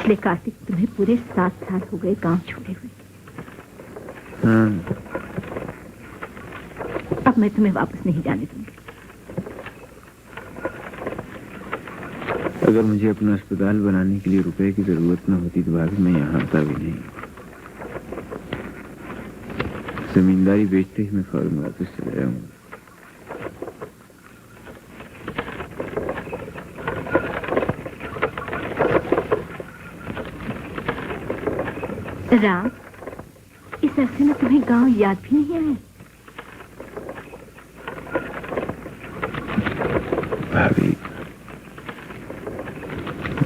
पिछले कार्तिक तुम्हें पूरे 7 साल हो गए गांव छोड़े हुए। हाँ। अब मैं तुम्हें वापस नहीं जाने दूंगी। अगर मुझे अपना अस्पताल बनाने के लिए रुपए की जरूरत न होती तो भाभी मैं यहाँ आता भी नहीं। जमींदारी बेचते ही मैं फौरन वापस चला जाऊंगा। राम, इस अरसे में तुम्हें गांव याद भी नहीं आया? भाभी,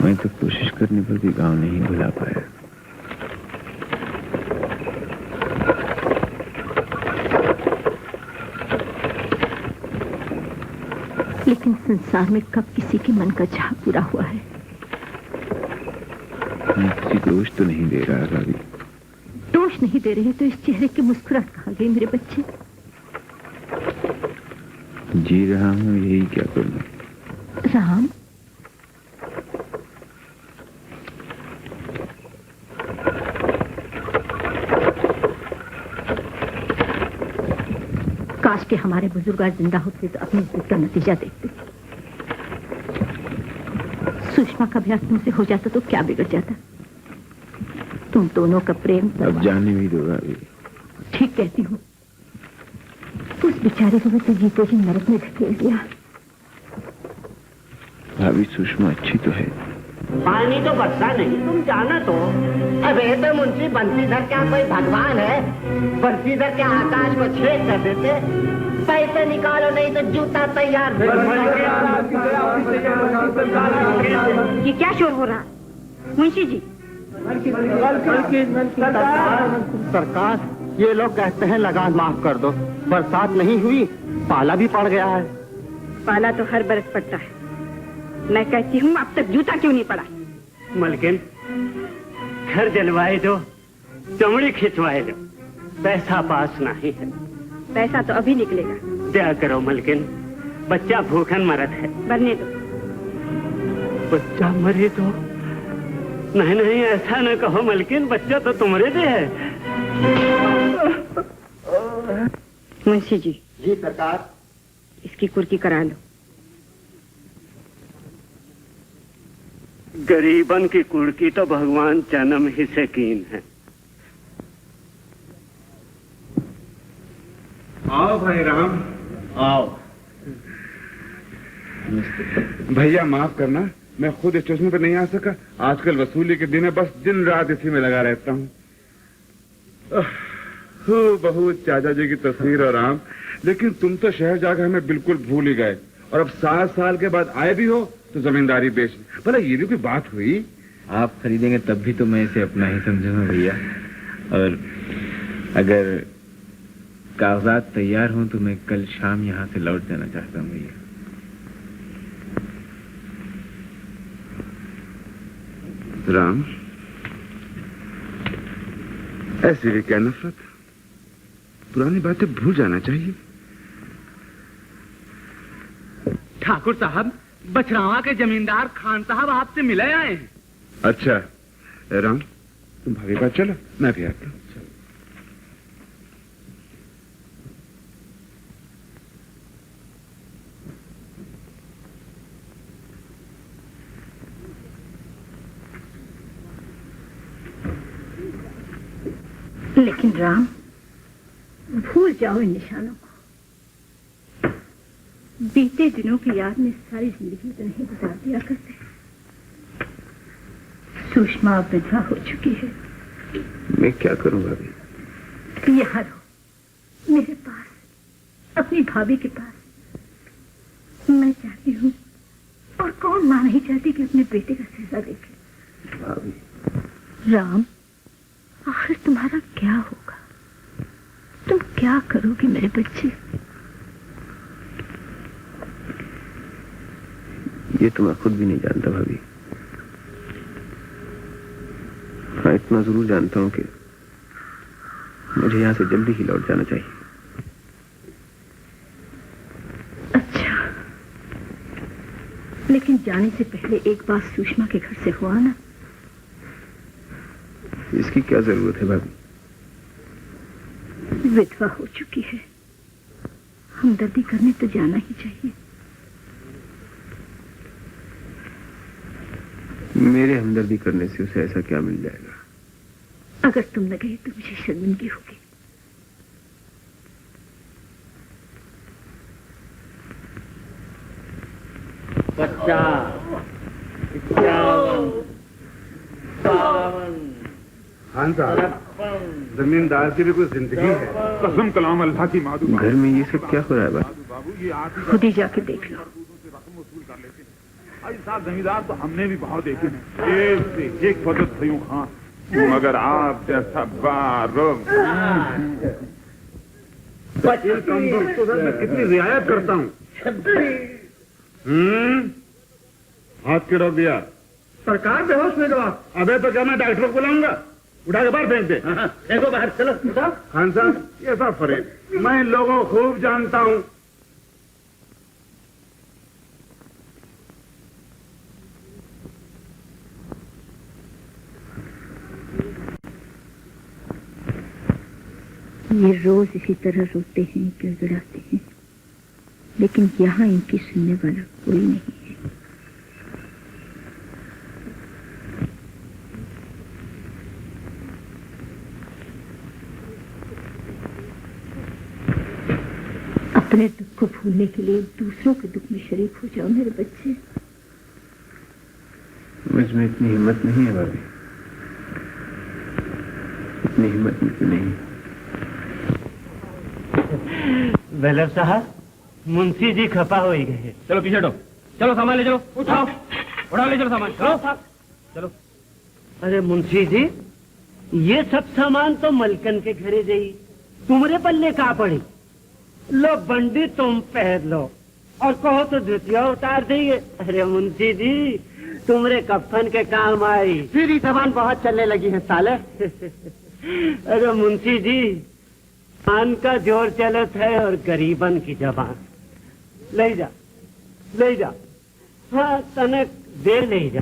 मैं तो कोशिश करने पर भी गांव नहीं भुला पाया। लेकिन संसार में कब किसी के मन का चाह पूरा हुआ है? मैं किसी को दोष तो नहीं दे रहा भाभी। दोष नहीं दे रहे तो इस चेहरे की मुस्कुराहट कहाँ गई मेरे बच्चे? जी रहा हूँ, यही क्या करूँ। राम, काश के हमारे बुजुर्ग आज जिंदा होते तो अपनी जिद का नतीजा देखते। सुषमा का ब्याह तुमसे हो जाता तो क्या बिगड़ जाता? तुम दोनों का प्रेम अब जाने भी दो भाभी। ठीक कहती हूँ। उस बेचारे को तो जीते ही नरक में धकेल दिया। भाभी, सुषमा अच्छी तो है। पानी तो बरसा नहीं, तुम जाना तो। अबे तो मुंशी बंसीधर क्या कोई भगवान है? बंसीधर क्या आकाश को छेद कर देते? पैसे निकालो नहीं तो जूता तैयार। ये क्या शोर हो रहा? मुंशी जी। सरकार, ये लोग कहते हैं लगान माफ कर दो। बरसात नहीं हुई, पाला भी पड़ गया है। पाला तो हर बरस पड़ता है। मैं कहती हूँ अब तक जूता क्यों नहीं पड़ा? मलकिन, घर जलवाए दो, चमड़ी खिंचवाए दो, पैसा पास नहीं है। पैसा तो अभी निकलेगा। क्या करो मलकिन, बच्चा भूखन मरत है। मरने दो। बच्चा मरे तो? नहीं नहीं, ऐसा न कहो मलकिन, बच्चा तो तुम्हारे दे है। मुंशी जी। जी सरकार। इसकी कुर्की करा लो। गरीबन की कुर्की तो भगवान जन्म ही से कीन है। आओ भाई राम, आओ। भैया माफ करना, मैं खुद स्टेशन पर नहीं आ सका। आजकल वसूली के दिन है, बस दिन रात इसी में लगा रहता हूँ। बहुत चाचा जी की तस्वीर और राम, लेकिन तुम तो शहर जाकर हमें बिल्कुल भूल ही गए। और अब 7 साल के बाद आए भी हो तो जमींदारी बेच। भला ये भी कोई बात हुई? आप खरीदेंगे तब भी तो मैं इसे अपना ही समझूंगा भैया। और अगर कागजात तैयार हों तो मैं कल शाम यहाँ से लौट जाना चाहता हूँ भैया। राम, ऐसी भी क्या नफरत? पुरानी बातें भूल जाना चाहिए। ठाकुर साहब, बछरावा के जमींदार खान साहब आपसे मिले आए हैं। अच्छा राम, तुम भाभी पास चलो, मैं भी आता हूँ। लेकिन राम, भूल जाओ इन निशानों को। बीते दिनों की याद में सारी जिंदगी तो नहीं गुजार दिया करते। सुषमा अब विधवा हो चुकी है। मैं क्या करूं भाभी? यहाँ रहो, मेरे पास, अपनी भाभी के पास। मैं चाहती हूँ, और कौन मां नहीं चाहती कि अपने बेटे का सजा देखे। भाभी। राम, आखिर तुम्हारा क्या होगा? तुम क्या करोगे मेरे बच्चे? ये तो मैं खुद भी नहीं जानता भाभी। मैं इतना जरूर जानता हूँ कि मुझे यहाँ से जल्दी ही लौट जाना चाहिए। अच्छा, लेकिन जाने से पहले एक बात सुषमा के घर से हुआ ना। इसकी क्या जरूरत है भाभी? विधवा हो चुकी है, हमदर्दी करने तो जाना ही चाहिए। मेरे हमदर्दी करने से उसे ऐसा क्या मिल जाएगा? अगर तुम न गए तो मुझे शर्मिंदगी होगी। खान साहब, जमींदार की भी कोई जिंदगी है। कसम कलाम अल्लाह की मादू घर में ये सब क्या हो रहा है भाभी? बाबू ये आप ही खुद ही जाके देख लो। वसूल कर लेते हैं। अरे साहब जमींदार तो हमने भी बहुत देखे हैं, एक से एक फजत थयूं खां, मगर आप जैसा बारो इन कमबख्तों से मैं कितनी रियायत करता हूँ। हाथ क्यों रोक दिया? सरकार बेहोश में गवा। अबे तो क्या मैं डॉक्टर को बुलाऊंगा? उठा के बाहर फेंक दे। देखो बाहर चलो उठाओ। खान साहब, ये सब फरेब, मैं इन लोगों को खूब जानता हूँ। ये रोज इसी तरह रोते हैं, गिड़गिड़ाते हैं, लेकिन यहाँ इनकी सुनने वाला कोई नहीं है। अपने दुख को भूलने के लिए दूसरों के दुख में शरीक हो जाओ मेरे बच्चे। मुझ में इतनी हिम्मत नहीं है भाभी, इतनी हिम्मत मुझे नहीं। बेलर साहब, मुंशी जी खपा हो ही गए। चलो पीछे हटो, चलो सामान ले चलो, उठाओ, उठा ले चलो सामान, चलो चलो। अरे मुंशी जी, ये सब सामान तो मलकन के घरे गई, तुम्हारे पल्ले कहाँ पड़ी? लो बंडी तुम पहन लो और कहो तो जूतियां उतार देंगे। अरे मुंशी जी, तुम्हारे कफन के काम आई। फिर जबान बहुत चलने लगी है साले। अरे मुंशी जी, पान का जोर चलत है और गरीबन की जबान। ले जा, ले जा। हाँ, तनक दे ले जा।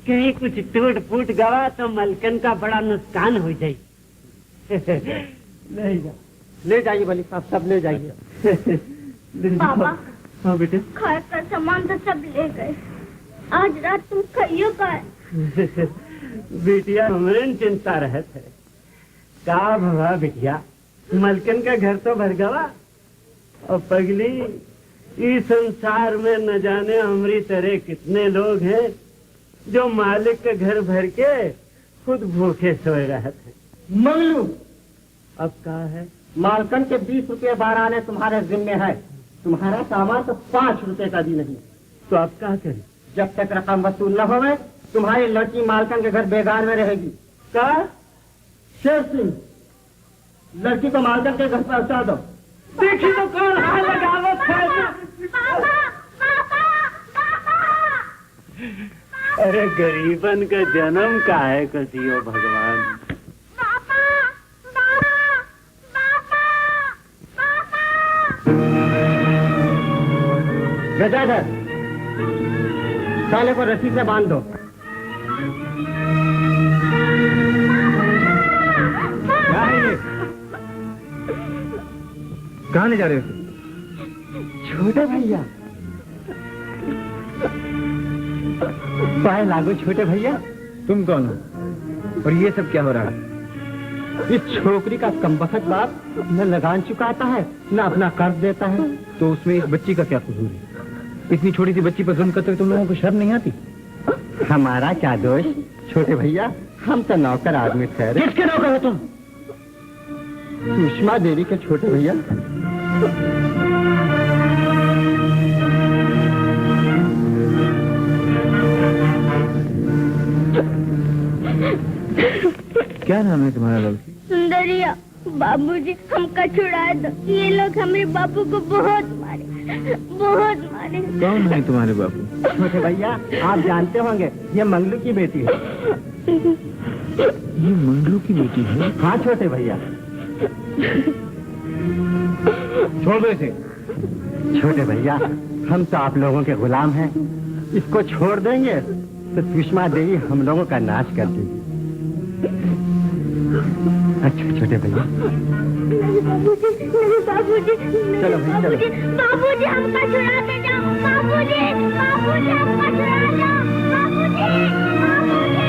कहीं कुछ टूट फूट गवा तो मलकन का बड़ा नुकसान हो जाए। ले जा, ले जाइए वली साहब, सब ले जाइए। पापा, हाँ बेटे। घर का सामान तो सब ले गए, आज रात तुम खाइयो का? बिटिया हमरे चिंता रहत है। का भवा बिटिया, मलकन का घर तो भर गवा और पगली इस संसार में न जाने हमारी तरह कितने लोग हैं जो मालिक के घर भर के खुद भूखे सोए रहते हैं। मंगलू, अब क्या है? मालकन के 20 रुपये बाराने तुम्हारे जिम्मे है, तुम्हारा सामान तो 5 रुपए का भी नहीं। तो अब क्या करें? जब तक रकम वसूल न होवे, तुम्हारी लड़की मालकन के घर बेगार में रहेगी। क्या? शेर सिंह, लड़की को मालकन के घर पहुंचा दो। देखी तो कौन हाल लगावत है। अरे गरीबन का जन्म का है कसियो भगवान। गजाधर, साले को रस्सी से बांध दो। क्या है ये? कहाँ ले जा रहे हो? छोटे भैया, पाए लागो छोटे भैया। तुम कौन हो और ये सब क्या हो रहा है? इस छोकरी का कमबख्त बाप न लगान चुकाता है न अपना कर्ज देता है। तो उसमें इस बच्ची का क्या कसूर है? इतनी छोटी सी बच्ची पर जुल्म करते हुए तुम लोगों को शर्म नहीं आती? हमारा क्या दोष छोटे भैया, हम तो नौकर आदमी ठहरे। किसके नौकर हो तुम? सुषमा देवी के छोटे भैया। क्या नाम है तुम्हारा लड़की? सुंदरिया। बाबूजी, हमका छुड़ा दो, ये लोग हमारे बापू को बहुत मारे, बहुत मारे। कौन है तुम्हारे बापू? छोटे भैया, आप जानते होंगे, ये मंगलू की बेटी है। ये मंगलू की बेटी है? हाँ छोटे भैया। छोड़ दो इसे। छोटे भैया, हम तो आप लोगों के गुलाम हैं, इसको छोड़ देंगे तो सुषमा देवी हम लोगों का नाश कर देगी। अच्छा छोटे भैया, नहीं बाबूजी, नहीं बाबूजी, चलो भाई, चलो। बाबूजी हमका छुड़ा के जाओ, बाबूजी, बाबूजी हमका छुड़ा जाओ, बाबूजी, बाबूजी,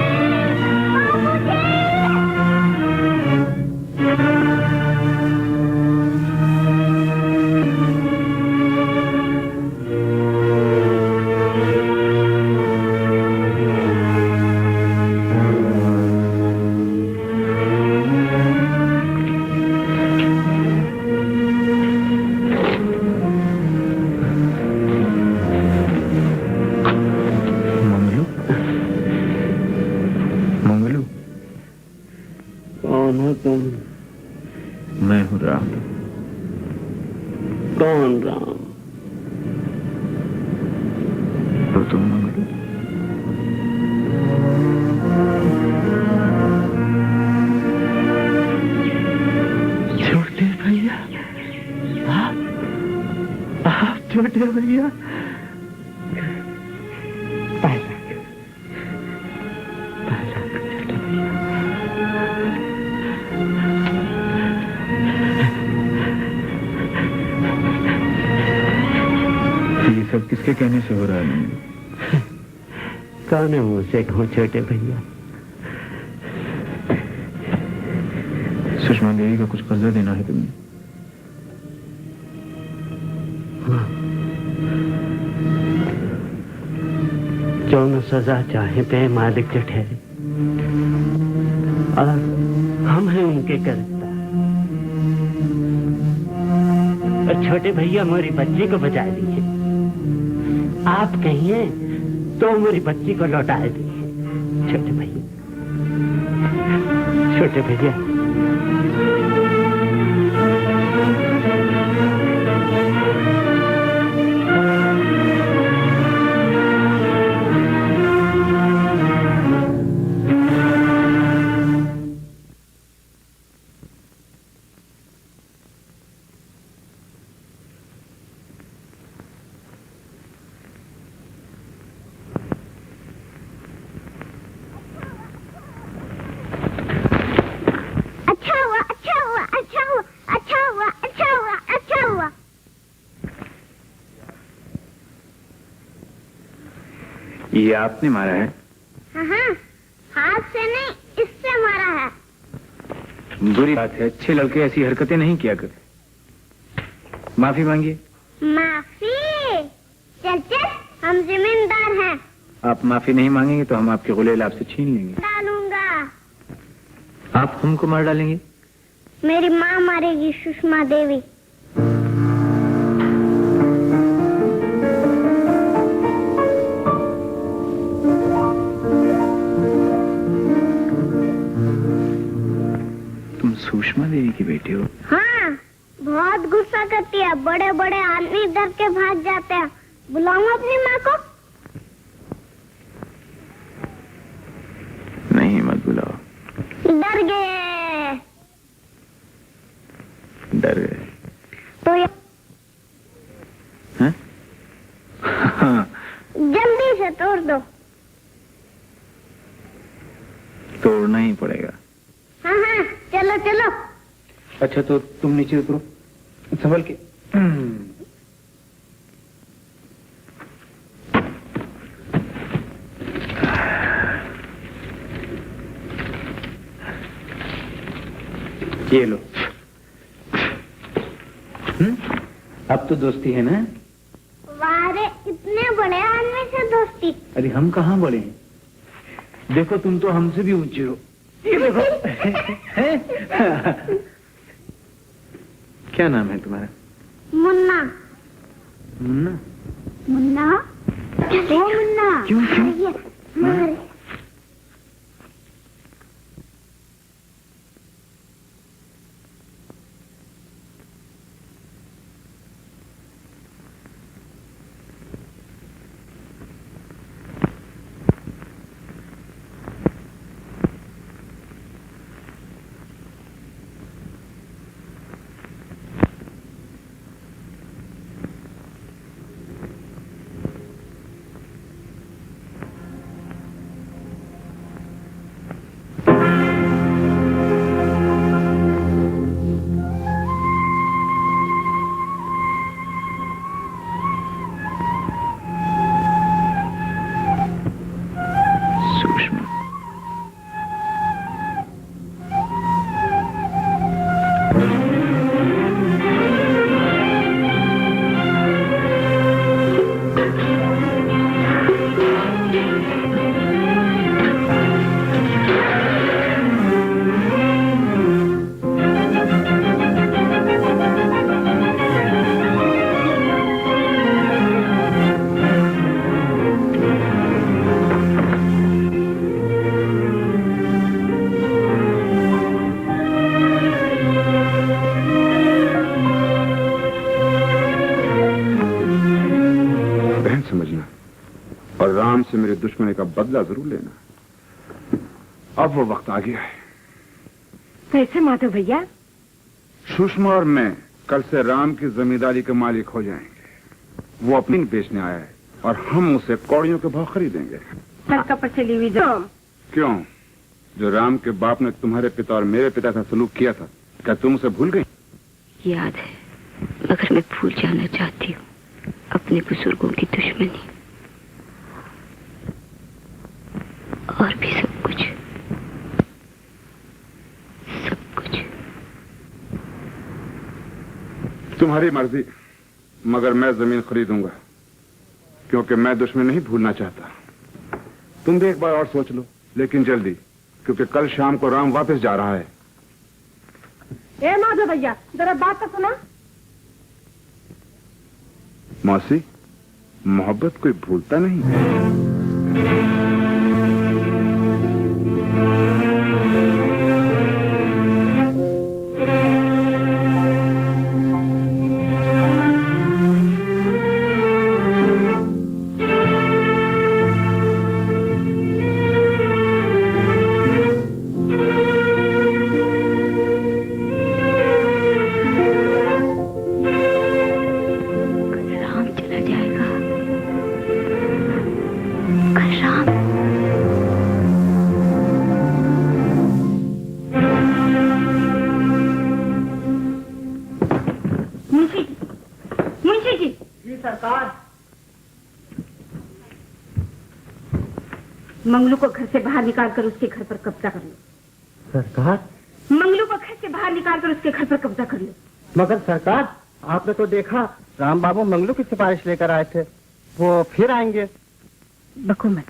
मैं हूँ राम। कौन राम? तो तुम मंगलू। छोटे भैया, आप छोटे भैया। सब किसके कहने से हो रहा है? कौन है मुझसे कहूँ छोटे भैया? सुषमा देवी का कुछ कर्जा देना है तुमने। जो न सजा चाहे पे मालिक के ठहरे, और हम हैं उनके करता। छोटे भैया मेरी बच्ची को बचा दीजिए। आप कहिए तो मेरी बच्ची को लौटा दीजिए छोटे भैया। छोटे भैया, ये आपने मारा है? हाँ, हाथ से नहीं, इससे मारा है। बुरी बात है, अच्छे लड़के ऐसी हरकतें नहीं किया करते। माफी मांगिए। माफी? चल चल, हम जिम्मेदार हैं। आप माफी नहीं मांगेंगे तो हम आपके गुलेल आपसे छीन लेंगे। डालूंगा। आप हमको मार डालेंगे? मेरी माँ मारेगी, सुषमा देवी। सुषमा देवी की बेटी हो? हाँ, बहुत गुस्सा करती है। बड़े बड़े आदमी डर के भाग जाते हैं। बुलाऊं अपनी माँ को? नहीं, मत बुलाओ। डर गए। डर गए तो ये हाँ? जल्दी से तोड़ दो। तोड़ना ही पड़ेगा। हाँ हाँ, चलो चलो। अच्छा तो तुम नीचे उतरो, संभल के। ये लो। अब तो दोस्ती है ना? वारे, इतने बड़े आदमी से दोस्ती? अरे हम कहाँ बड़े हैं, देखो तुम तो हमसे भी ऊंचे हो। ये देखो। क्या नाम है तुम्हारा? मुन्ना। मुन्ना? मुन्ना? ओ मुन्ना। क्यों क्यों? मारे। दुश्मनी का बदला जरूर लेना। अब वो वक्त आ गया है। कैसे माधव भैया? सुषमा और मैं कल से राम की जमींदारी के मालिक हो जाएंगे। वो अपनी बेचने आया है और हम उसे कौड़ियों के भाव खरीदेंगे। सर कपड़ चली हुई जाओ। क्यों? जो राम के बाप ने तुम्हारे पिता और मेरे पिता का सलूक किया था, क्या तुम उसे भूल गई? याद है, मगर मैं भूल जाना चाहती हूँ अपने बुजुर्गों की दुश्मनी और भी सब कुछ, सब कुछ। तुम्हारी मर्जी, मगर मैं जमीन खरीदूंगा, क्योंकि मैं दुश्मन नहीं भूलना चाहता। तुम भी एक बार और सोच लो, लेकिन जल्दी, क्योंकि कल शाम को राम वापस जा रहा है। ए माधव भैया, जरा बात तो सुना। मौसी, मोहब्बत कोई भूलता नहीं है। मंगलू को घर से बाहर निकालकर उसके घर पर कब्जा कर लो। सरकार? मंगलू को घर से बाहर निकालकर उसके घर पर कब्जा कर लो। मगर सरकार, आपने तो देखा राम बाबू मंगलू की सिफारिश लेकर आए थे, वो फिर आएंगे। बको मत।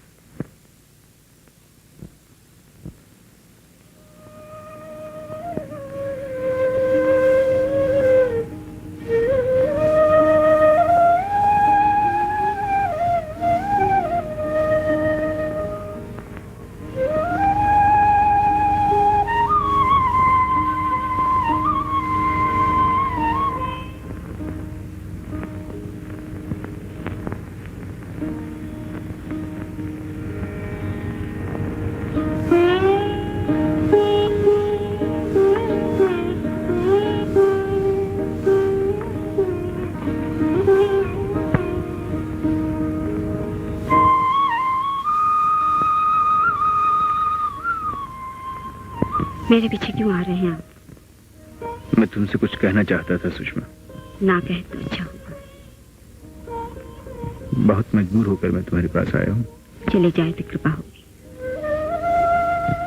मेरे पीछे क्यों आ रहे हैं आप? मैं तुमसे कुछ कहना चाहता था सुषमा। ना कहे तो अच्छा होगा। बहुत मजबूर होकर मैं तुम्हारे पास आया हूँ। चले जाए तो कृपा होगी।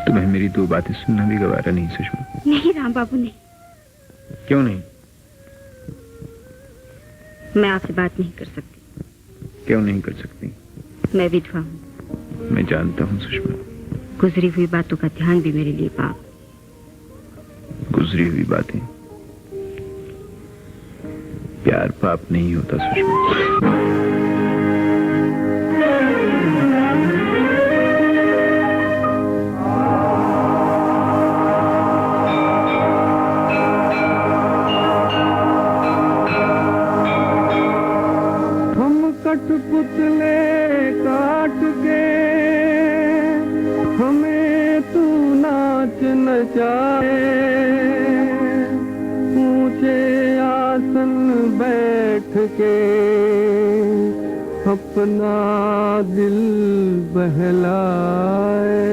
तुम्हें मेरी दो बातें सुनना भी गवारा नहीं सुषमा। नहीं राम बाबू, नहीं। क्यों नहीं? मैं आपसे बात नहीं कर सकती। क्यों नहीं कर सकती? मैं विधवा हूँ। मैं जानता हूँ सुषमा। गुजरी हुई बातों का ध्यान भी मेरे लिए पाप। गुजरी हुई बातें, प्यार पाप नहीं होता सुषमा। हम कठपुतले काट के हमें तू नाच नचाए, ऊंचे आसन बैठ के अपना दिल बहलाए।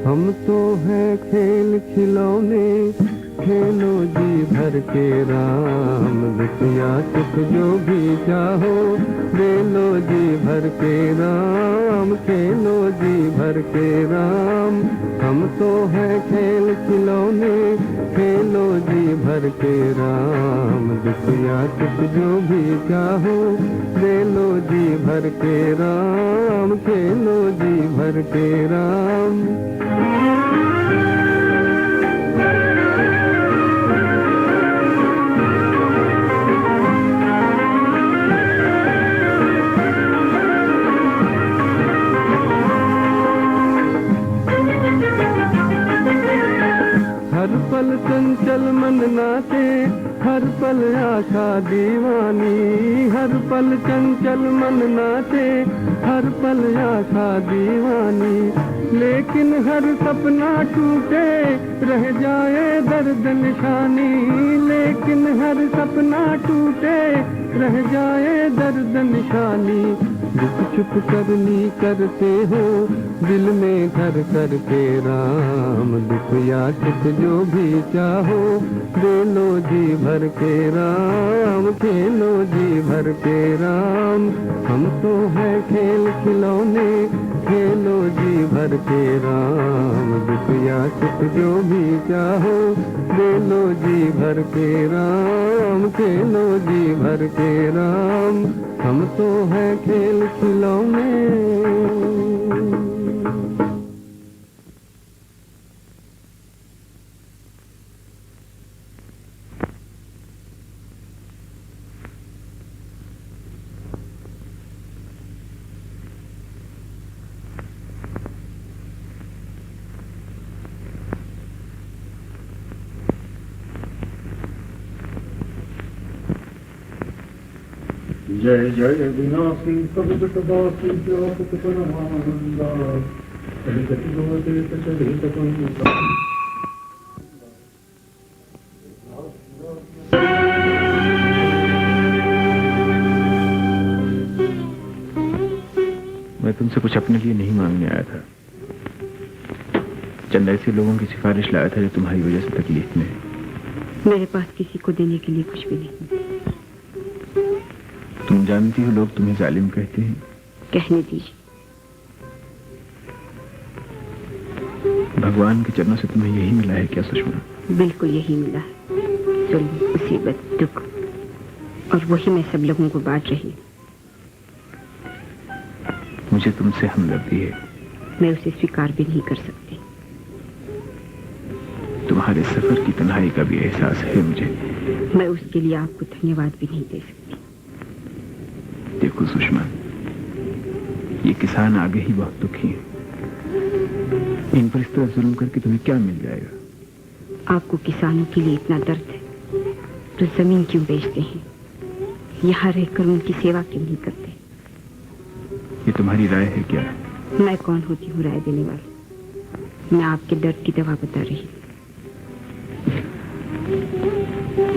हम तो हैं खेल खिलौने, खेलो जी भर के राम, दुखिया सुख जो भी चाहो दे लो जी भर के राम, खेलो जी भर के राम। हम तो हैं खेल खिलौने, खेलो जी भर के राम, दुखिया सुख जो भी चाहो दे लो जी भर के राम, खेलो जी भर के राम। हर पल चंचल मन नाचे, हर पल आशा दीवानी, हर पल चंचल मन नाचे, हर पल आशा दीवानी। लेकिन हर सपना टूटे रह जाए दर्द निशानी, लेकिन हर सपना टूटे रह जाए दर्द निशानी। दुख चुप करनी करते हो दिल में धर कर के राम, दुख या सुख जो भी चाहो दे लो जी भर के राम, खेलो जी भर के राम। हम तो है खेल खिलौने, खेलो जी भर के राम, दुख या सुख जो भी चाहो दे लो जी भर के राम, खेलो जी भर के राम। हम तो है खेल खिलौने। जय जय विनाशी सब जगदासी व्यापक परमानंदा, चलित गोदेत चलित पंगा। मैं तुमसे कुछ अपने लिए नहीं मांगने आया था, चंद ऐसे लोगों की सिफारिश लाया था जो तुम्हारी वजह से तकलीफ में है। मेरे पास किसी को देने के लिए कुछ भी नहीं। तुम जानती हो लोग तुम्हें जालिम कहते हैं। कहने दीजिए। भगवान के चरणों से तुम्हें यही मिला है क्या सुषमा? बिल्कुल यही मिला है, जुल्म, मुसीबत, दुख, और वही मैं सब लोगों को बांट रही हूँ। मुझे तुमसे हमदर्दी है। मैं उसे स्वीकार भी नहीं कर सकती। तुम्हारे सफर की तन्हाई का भी एहसास है मुझे। मैं उसके लिए आपको धन्यवाद भी नहीं दे सकती। देखो सुषमा, ये किसान आगे ही बहुत दुखी हैं। इन पर इस तरह जुल्म करके तुम्हें क्या मिल जाएगा? आपको किसानों के लिए इतना दर्द है तो जमीन क्यों बेचते हैं? यहाँ रहकर उनकी सेवा क्यों नहीं करते? ये तुम्हारी राय है क्या? मैं कौन होती हूँ राय देने वाली? मैं आपके दर्द की दवा बता रही हूँ।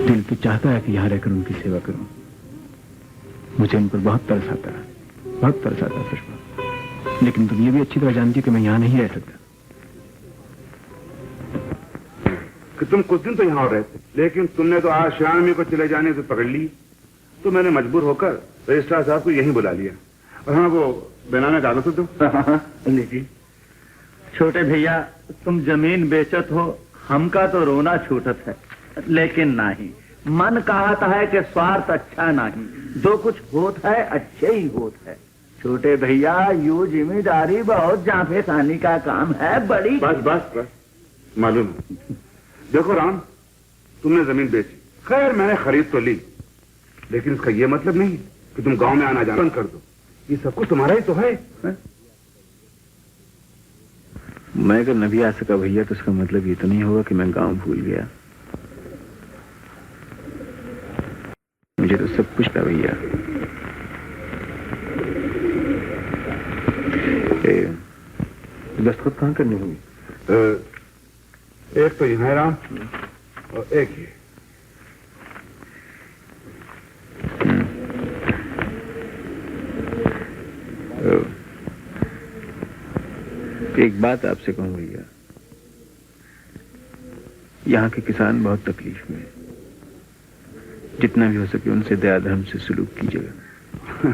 दिल तो चाहता है कि यहाँ रहकर उनकी सेवा करूं। मुझे उन पर बहुत तरस आता है, बहुत तरस आता है सुषमा। लेकिन तुम ये भी अच्छी तरह जानती हो कि मैं यहाँ नहीं रह सकता। कि तुम कुछ दिन तो यहाँ रहे थे, लेकिन तुमने तो आज श्यामी को चले जाने से पकड़ ली, तो मैंने मजबूर होकर रजिस्ट्रार साहब को यहीं बुला लिया। और हाँ, वो बेनामे कागज तो दो। लीजिए। छोटे भैया, तुम जमीन बेचत हो, हमका तो रोना छूटत है, लेकिन नहीं, मन कहता है कि स्वार्थ अच्छा नहीं, जो कुछ होता है अच्छे ही होता है। छोटे भैया, यू जिम्मेदारी बहुत जाफेसानी का काम है, बड़ी। बस बस बस, मालूम है। देखो राम, तुमने जमीन बेची, खैर मैंने खरीद तो ली, लेकिन इसका यह मतलब नहीं कि तुम गांव में आना जाना बंद कर दो। ये सब कुछ तुम्हारा ही तो है? मैं अगर न भी आ सका भैया, तो इसका मतलब ये तो नहीं होगा कि मैं गांव भूल गया। मुझे तो सब कुछ था भैया। दस्तखत कहाँ करनी होगी? एक तो यहाँ है राम, और एक ये। एक बात आपसे कहूं भैया, यहाँ के किसान बहुत तकलीफ में, जितना भी हो सके उनसे दया धर्म से सलूक कीजिएगा।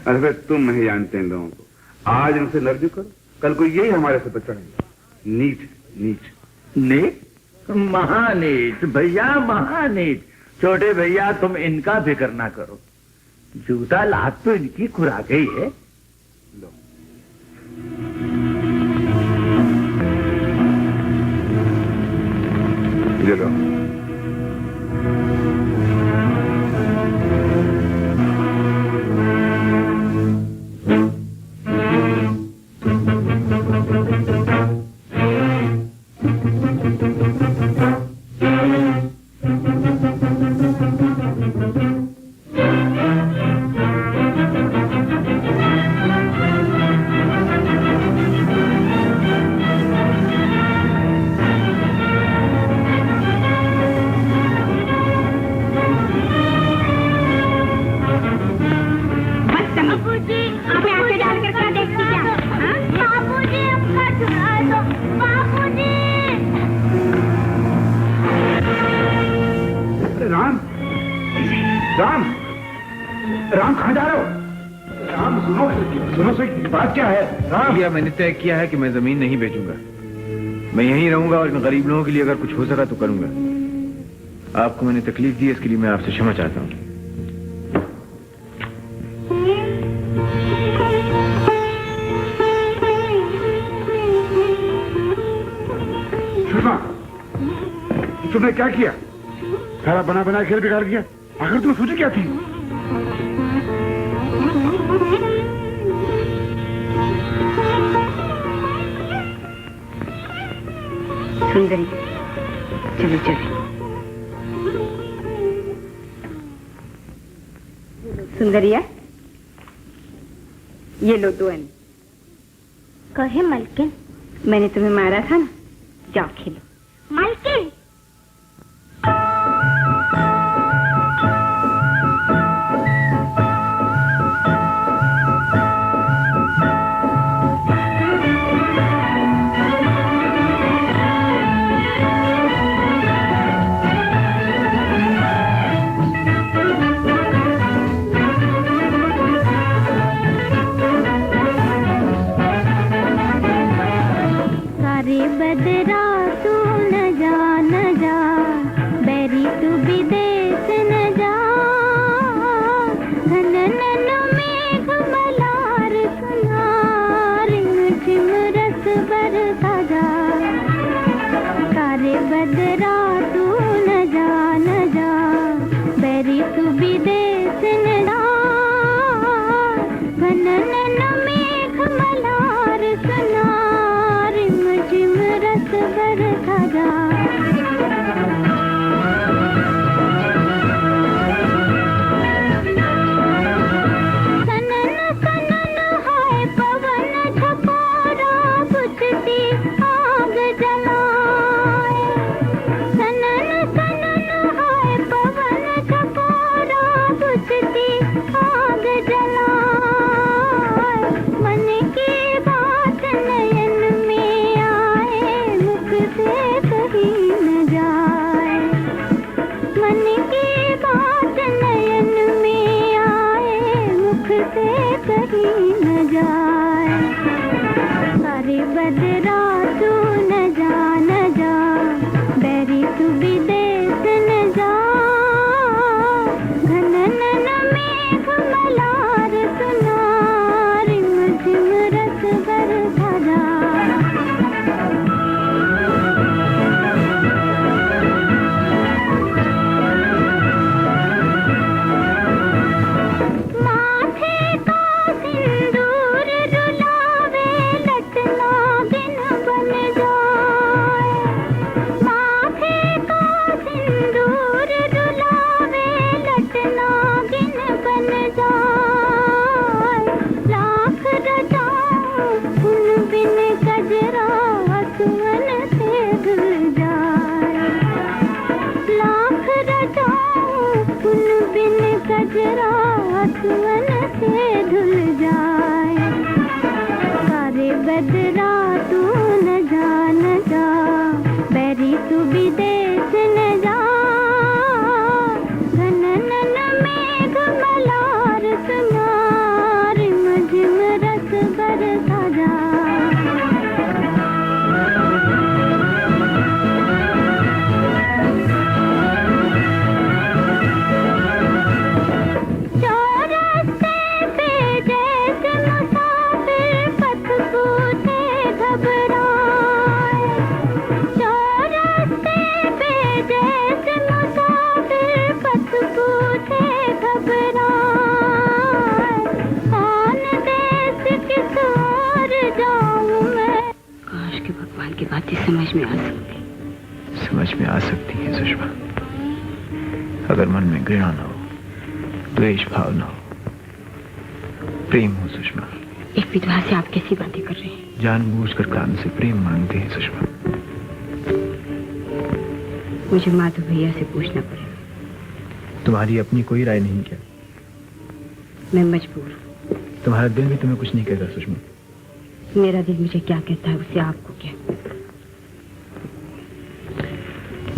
अरे तुम नहीं जानते इन लोगों को, आज इनसे लड़ करो, कल को यही हमारे से बचड़ेंगे। नीच नीच नीच, महानीच भैया, महानीच। छोटे भैया, तुम इनका फिक्र ना करो, जूता लात तो इनकी खुराक ही है। ले लो। राम, राम कहाँ जा रहे हो? राम सुनो, सुनो सही, बात क्या है? राम, भैया मैंने तय किया है कि मैं जमीन नहीं बेचूंगा। मैं यहीं रहूंगा और इन गरीब लोगों के लिए अगर कुछ हो सका तो करूंगा। आपको मैंने तकलीफ दी, इसके लिए मैं आपसे क्षमा चाहता हूँ। तुमने क्या किया? सारा बना बना खेल बिगाड़ दिया। आखिर तुम सोची क्या थी? सुंदरी, चलो चलो। सुंदरिया, ये लो 2 आने। कहे मलकिन? मैंने तुम्हें मारा था ना, जाओ खेलो। मलकिन, बदरा तू न जा, बैरी तू विदेश न जा, घनन मेघ मलार सुना, रिम झिम रस बरसा जा। कारे बदरा तू न जा, बैरी तू विदेश न जा, घनन मेघ मलार सुना, रस बरसा जा। सनन सनन हाय पवन झकोरा, बुझती आग जलाए। सनन सनन हाय पवन झकोरा, बुझती आग जलाए। मन की बात नयन में आए, मुख से कहीं न जाए। मन की बात नयन में आए, मुख से कहीं न जाए। सारे बदरा तू न जा, बैरी तू विदेश न जा, घनन मेघ मलार सुना, रिम झिम रस बरसा जा। माथे का सिंदूर रुलावे, लटना गिन बन जाए। माथे का सिंदूर रुलावे, लटना गिन बन जाए। लाख रचाऊं उन बिन कजरा, सुमन से धुल जाए। लाख रचाऊं उन बिन कजरा, सुमन से धुल जाए। सारे बदरा तू न जा, बैरी तू विदेश न जा, घनन मेघ मलार सुना, रिम झिम रस बरसा जा। चौरस्ते पे जैसे मुसाफिर पथ पूछे घबराए। चौरस्ते पे जैसे मुसाफिर पथ पूछे घबराए। कौन देश किस ओर जाऊं मैं? काश के भगवान की बातें समझ में आ सकती। समझ में आ सकती है सुषमा, अगर मन में घृणा न हो, द्वेष भाव न हो, प्रेम हो सुषमा। एक विधवा से आप कैसी बातें कर रहे हैं? जानबूझकर कान से प्रेम मांगते हैं सुषमा। मुझे माधव भैया से पूछना पड़ेगा। तुम्हारी अपनी कोई राय नहीं क्या? मैं मजबूर हूँ। तुम्हारा दिल भी तुम्हें कुछ नहीं कहता सुषमा। मेरा दिल मुझे क्या कहता है उससे आपको क्या?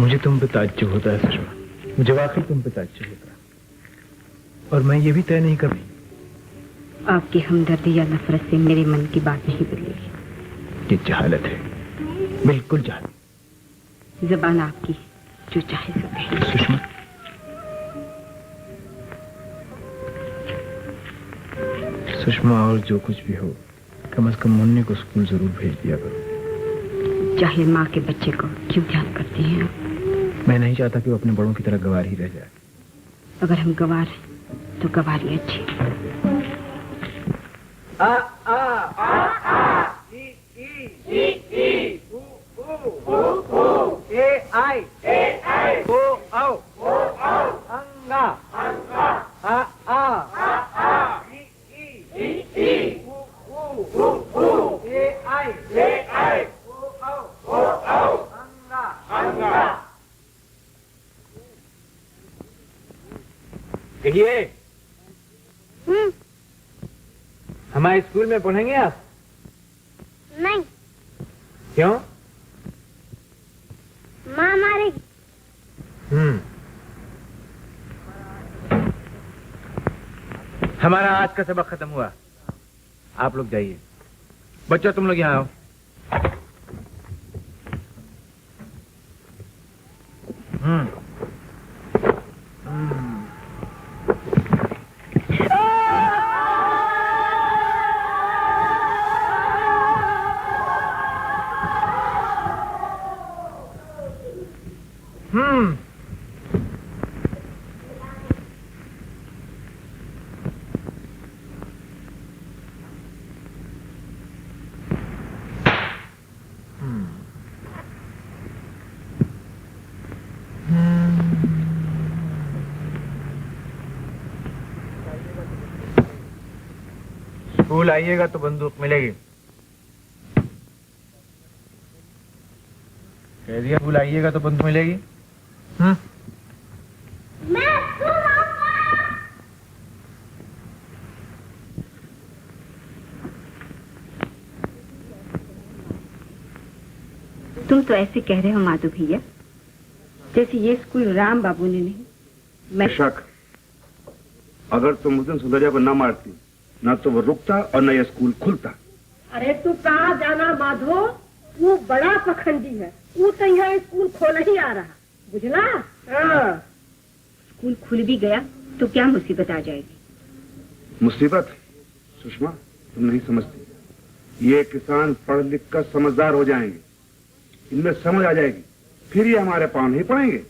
मुझे तुम पे ताज्जुब होता है सुषमा, मुझे वाकई तुम पे ताज्जुब होता है। और मैं ये भी तय नहीं कर रही। आपकी हमदर्दी या नफरत से मेरे मन की बात नहीं बदलेगी। ये जहालत है, बिल्कुल जहालत। जबान आपकी, जो चाहे सो कहे। सुषमा, सुषमा, और जो कुछ भी हो, कम से कम मुन्नी को स्कूल जरूर भेज दिया करो। चाहे माँ के बच्चे को क्यों ध्यान करती हैं आप? मैं नहीं चाहता कि वो अपने बड़ों की तरह गवार ही रह जाए। अगर हम गवार हैं तो गवार ही अच्छी। आ आ आ आ ई ई ई ई उ उ उ ए आई ओ औ अंगा आ आ ई ई उ उ ए आई ओ औ अंगा। कहिए, हमारे स्कूल में पढ़ेंगे आप? नहीं। क्यों? माँ मारेगी। हमारा आज का सबक खत्म हुआ, आप लोग जाइए। बच्चों, तुम लोग यहाँ आओ। स्कूल आइएगा तो बंदूक मिलेगी। कह दिया, स्कूल आइएगा तो बंदूक मिलेगी। तुम तो ऐसे कह रहे हो माधु भैया, जैसे ये स्कूल राम बाबू ने नहीं। मैं शक, अगर तुम उस दिन सुंदरिया को न मारती, ना तो वो रुकता और न ये स्कूल खुलता। अरे तू कहाँ जाना माधो, वो बड़ा पखंडी है। वो तो यहाँ स्कूल खोल ही आ रहा, बुझला? हाँ। स्कूल खुल भी गया तो क्या मुसीबत आ जाएगी? मुसीबत? सुषमा, तुम नहीं समझती। ये किसान पढ़ लिख कर समझदार हो जाएंगे, इनमें समझ आ जाएगी, फिर ये हमारे पांव नहीं पड़ेंगे।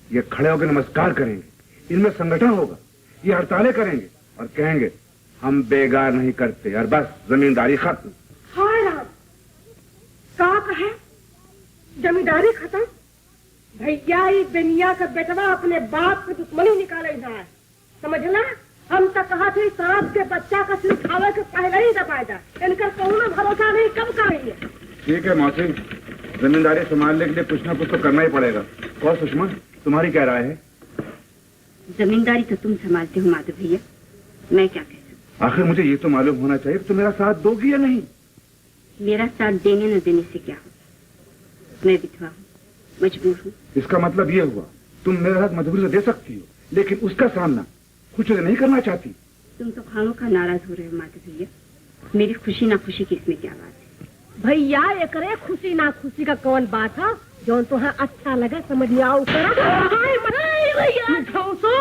ये खड़े होकर नमस्कार करेंगे, इनमें संगठन होगा, ये हड़तालें करेंगे और कहेंगे हम बेगार नहीं करते, और बस जमींदारी खत्म। हाय राम, क्या कहे? जमींदारी खत्म? भैया, ये बेनिया का बेटवा अपने बाप की दुश्मनी निकाले जाए, समझला? हम तो कहा थे सांप के बच्चा का सिर खावे के पहले ही दबाए जा, इनका कौन भरोसा नहीं, कब करेंगे? ठीक है मौसी, जमींदारी संभालने के लिए कुछ ना कुछ तो करना ही पड़ेगा। और सुषमा, तुम्हारी क्या राय है? जमींदारी तो तुम संभालते हो माधव भैया, मैं क्या कह सकती? आखिर मुझे ये तो मालूम होना चाहिए कि तुम मेरा साथ दोगी या नहीं। मेरा साथ देने न देने से क्या हो, मैं विधवा हूँ, मजबूर हूँ। इसका मतलब ये हुआ तुम मेरा साथ मजबूरी से दे सकती हो, लेकिन उसका सामना खुशी से नहीं करना चाहती। तुम तो खामों का नाराज हो रहे हो माधव भैया, मेरी खुशी ना खुशी की इसमें क्या बात है? भैया, ये करे खुशी ना खुशी का कौन बात है? जो तो हाँ अच्छा लगा समझ में आओ करा। भैया झोंसो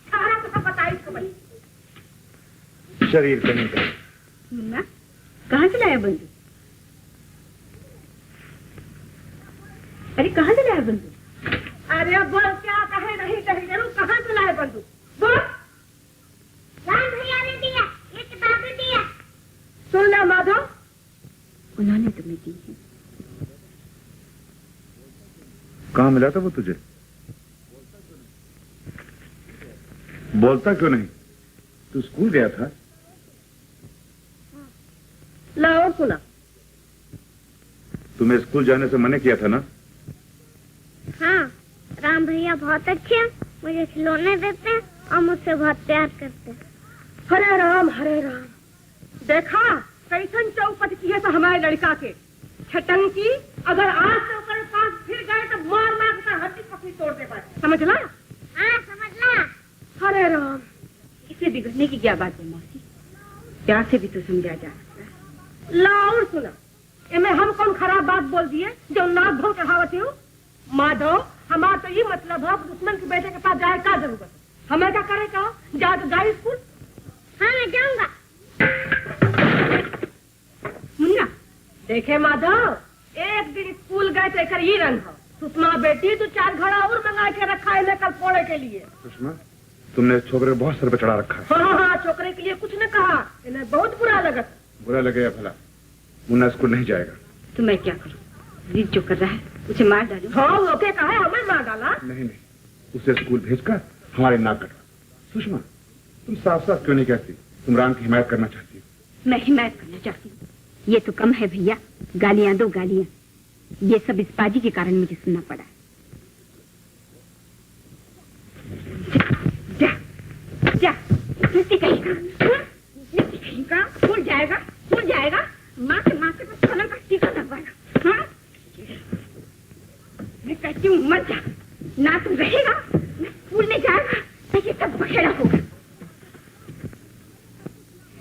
सारा तो सब बताई खबर। शरीर कहीं का मुन्ना, कहाँ से लाया बंदूक? अरे कहाँ से लाया बंदूक? अरे बोल, क्या कहे नहीं कहे जरूर, कहाँ से लाए बंदूक? बोल। राम भैया ने दिया, ये किताब ने दिया। सुन ले माधव, उन्होंने तुम्हें दी है। कहाँ मिला था वो तुझे? बोलता क्यों नहीं? तू स्कूल गया था? लाओ सुना। तुम्हें स्कूल जाने से मना किया था ना? हाँ, राम भैया बहुत अच्छे हैं, मुझे खिलौने देते हैं और मुझसे बहुत प्यार करते हैं। हरे राम हरे राम। देखा कैसन चौपट की है तो हमारे लड़का के छटंकी, अगर आज से उसके पास फिर गए तो मार मार कर हड्डी पसली तोड़ दे पाए, समझला? हाँ समझला। हरे राम, पूछने की क्या बात है मौसी? प्यार से भी तो समझा जा सकता है। ला और सुना, इनमें हम कौन खराब बात बोल दिए जो नाक धो चढ़ावती हूँ? माधव, हमारा तो ये मतलब है दुश्मन के बेटे के पास जाए का जरूरत? हमें क्या करे का? जा तो जाए स्कूल। हाँ मैं जाऊंगा। मुन्ना देखे माधव, एक दिन स्कूल गए तो एक ही रंग हो। सुषमा बेटी तो 4 घड़ा और मंगा के रखा है कल फोड़े के लिए। सुषमा, तुमने छोकरे को बहुत सर पे चढ़ा रखा है। हाँ, छोकरे के लिए कुछ न कहा, इन्हें बहुत बुरा लगा। बुरा लगे या भला, मुन्ना स्कूल नहीं जाएगा। तो मैं क्या करूं? जिद जो कर रहा है उसे मार डालूं? हाँ, ओके कहा है, हमें मार डाला। नहीं, उसे स्कूल भेजकर हमारे नाक कटवा। सुषमा, तुम साफ साफ क्यों नहीं कहती तुम राम की हिमायत करना चाहती हो? मैं हिमायत करना चाहती हूँ, ये तो कम है भैया। गालियां दो गालियां, ये सब इस पाजी के कारण मुझे सुनना पड़ा। जा जा, नीति कहेगा भूल जाएगा। माँ के पास कलम का टीका लगवाना। हाँ, मैं कहती हूँ मत जा, ना तुम रहेगा ना स्कूल में जाएगा, तो ये सब बखेड़ा होगा।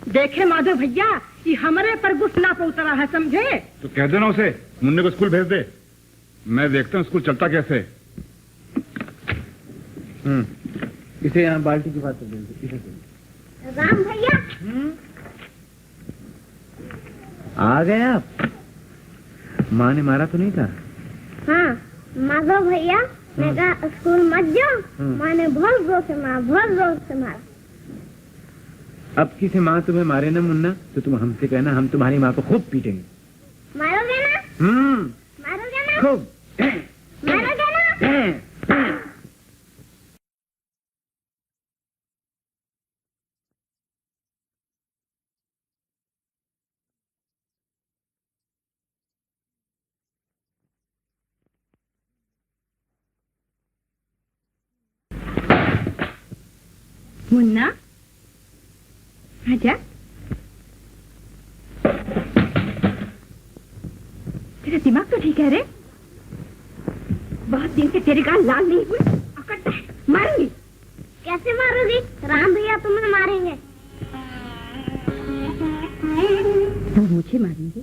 देखे माधव भैया, ये हमारे पर गुस्सा पे उतरा है, समझे? तो कह देना उसे मुन्ने को स्कूल भेज दे। मैं देखता हूँ स्कूल चलता कैसे। इसे यहाँ बाल्टी की बात कर दे। राम भैया आ गए आप? माँ ने मारा तो नहीं था? हाँ, माधव भैया मैं कहा स्कूल मत जाओ। माँ ने बहुत जोर से मारा। अब किसी माँ तुम्हें मारे ना मुन्ना, तो तुम हमसे कहना, हम तुम्हारी माँ को खूब पीटेंगे। मारोगे ना? मारोगे ना? खूब मारोगे ना? मुन्ना आजा। तेरा दिमाग तो ठीक है रे? बहुत दिन से तेरे गाल लाल नहीं हुए, अकड़ता है, मारूंगी। कैसे मारोगी? राम भैया तुम्हें मारेंगे। तो मुझे मारेंगे?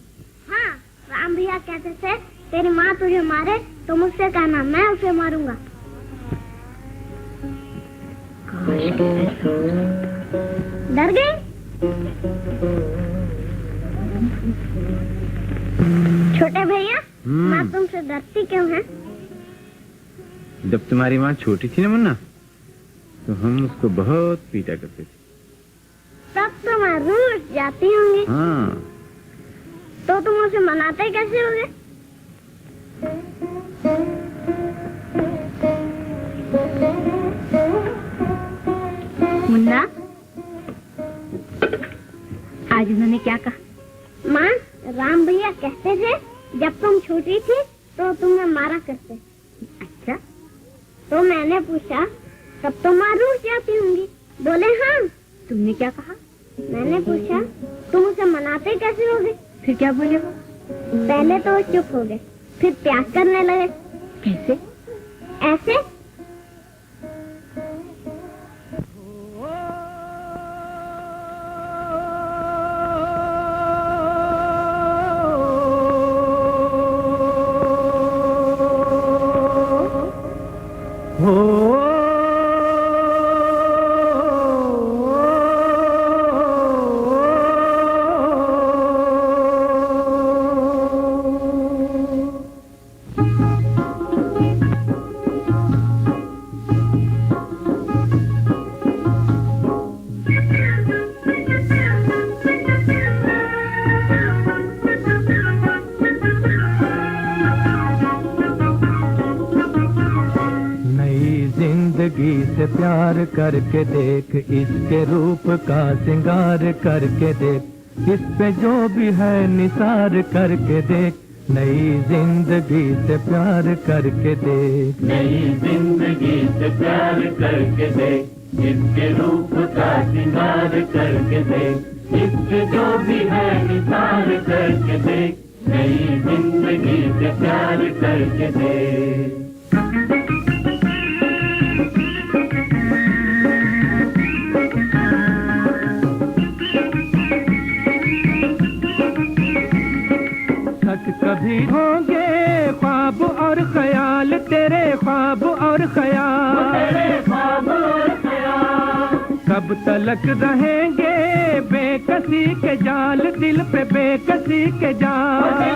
हाँ, राम भैया कहते थे तेरी माँ तुझे मारे तो मुझसे कहना, मैं उसे मारूंगा। डर गई? छोटे भैया, माँ तुमसे डरती क्यों है? जब तुम्हारी माँ छोटी थी ना मुन्ना, तो हम उसको बहुत पीटा करते थे। तब तो मैं रूठ जाती होंगी। हाँ। तो तुम उसे मनाते कैसे होगे? मुन्ना, आज उन्होंने क्या कहा? माँ, राम भैया कहते थे जब तुम छोटी थी तो तुम्हें मारा करते। अच्छा, तो मैंने पूछा तब तो माँ रूठ जाती होंगी। बोले हाँ। तुमने क्या कहा? मैंने पूछा तुम उसे मनाते कैसे होगे? फिर क्या बोले वो? पहले तो वो चुप हो गए, फिर प्यार करने लगे। कैसे? ऐसे। से प्यार करके देख, इसके रूप का श्रृंगार करके देख, इस पे जो भी है निसार करके देख। नई जिंदगी से प्यार करके देख, नई जिंदगी से प्यार करके देख, इसके रूप का श्रृंगार करके देख, इसके जो भी है निसार करके देख। नई जिंदगी से प्यार करके देख। ख्याल तेरे ख्वाब और ख्याल, कब तलक रहेंगे बेकसी के जाल, दिल पे बेकसी के जाल,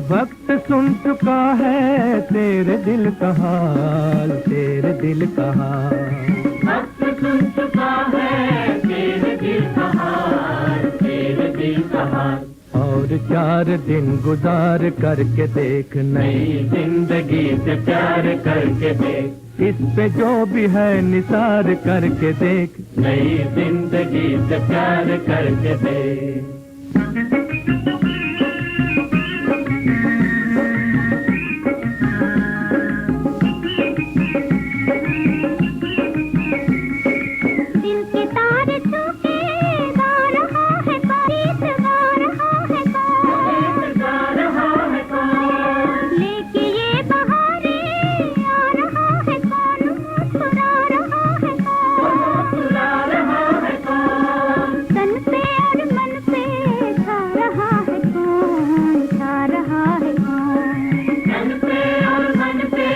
वक्त सुन चुका है तेरे दिल का हाल, तेरे दिल का हाल, वक्त सुन चुका है तेरे दिल का हाल, तेरे दिल का हाल। और 4 दिन गुजार करके देख, नई जिंदगी से प्यार करके देख, इस पे जो भी है निसार करके देख, नई जिंदगी से प्यार करके देख। दिल के तार छूटे गा रहा है गीत, गा रहा है गा रहा है कौन, लेके ये बहारे आ रहा है कौन, मुस्कुरा रहा है कौन, मुस्कुरा रहा है कौन, तन पे और मन पे छा रहा है कौन, छा रहा है कौन, तन पे और मन पे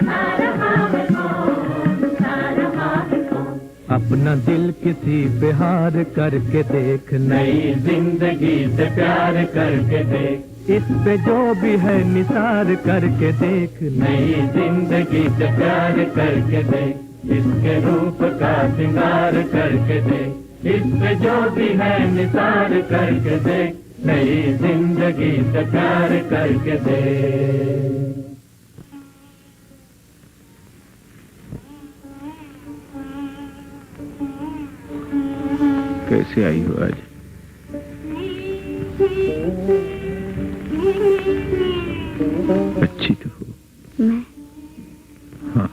छा रहा है कौन, छा रहा है कौन। अपना दिल किसी पे हार करके देख, नई जिंदगी से प्यार करके देख, इस पे जो भी है निसार करके देख, नई जिंदगी से प्यार करके देख, इसके रूप का श्रृंगार करके देख, इस पे जो भी है निसार करके देख, नई जिंदगी से प्यार करके देख। कैसे आई हो आज? अच्छी तो हो। मैं हाँ,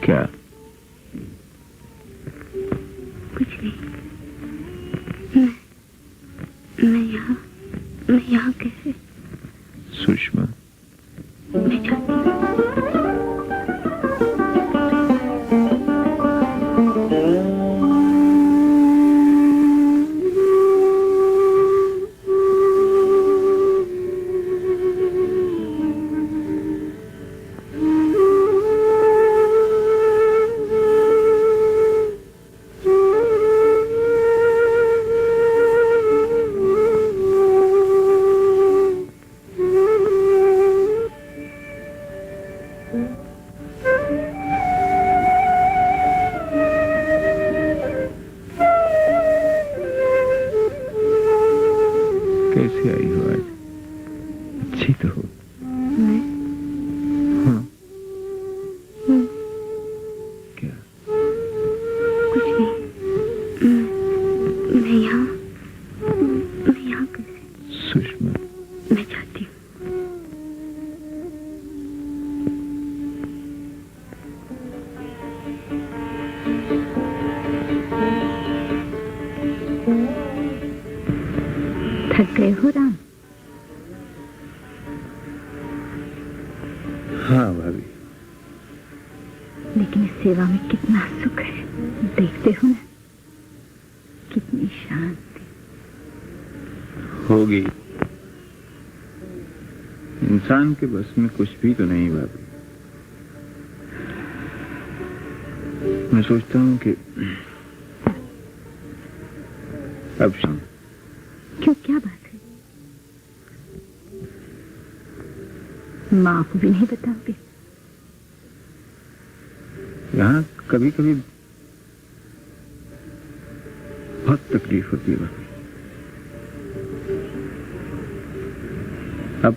क्या? कुछ नहीं। मैं यहाँ कैसे? सुषमा, मैं चाहती हूँ। कैसे आई हो आज? अच्छी तो हो। मैं हाँ, क्या? कुछ नहीं। मैं यहाँ कैसे? सुषमा, मैं चाहती हूँ। थक गए हो राम? हाँ भाभी। लेकिन इस सेवा में कितना सुख है, देखते हो ना, कितनी शांति। होगी। इंसान के बस में कुछ भी तो नहीं भाभी। मैं सोचता हूँ कि अब शाम। क्यों, क्या बात है? माँ को भी नहीं बताओगे? यहाँ कभी कभी बहुत तकलीफ होती है भाभी। अब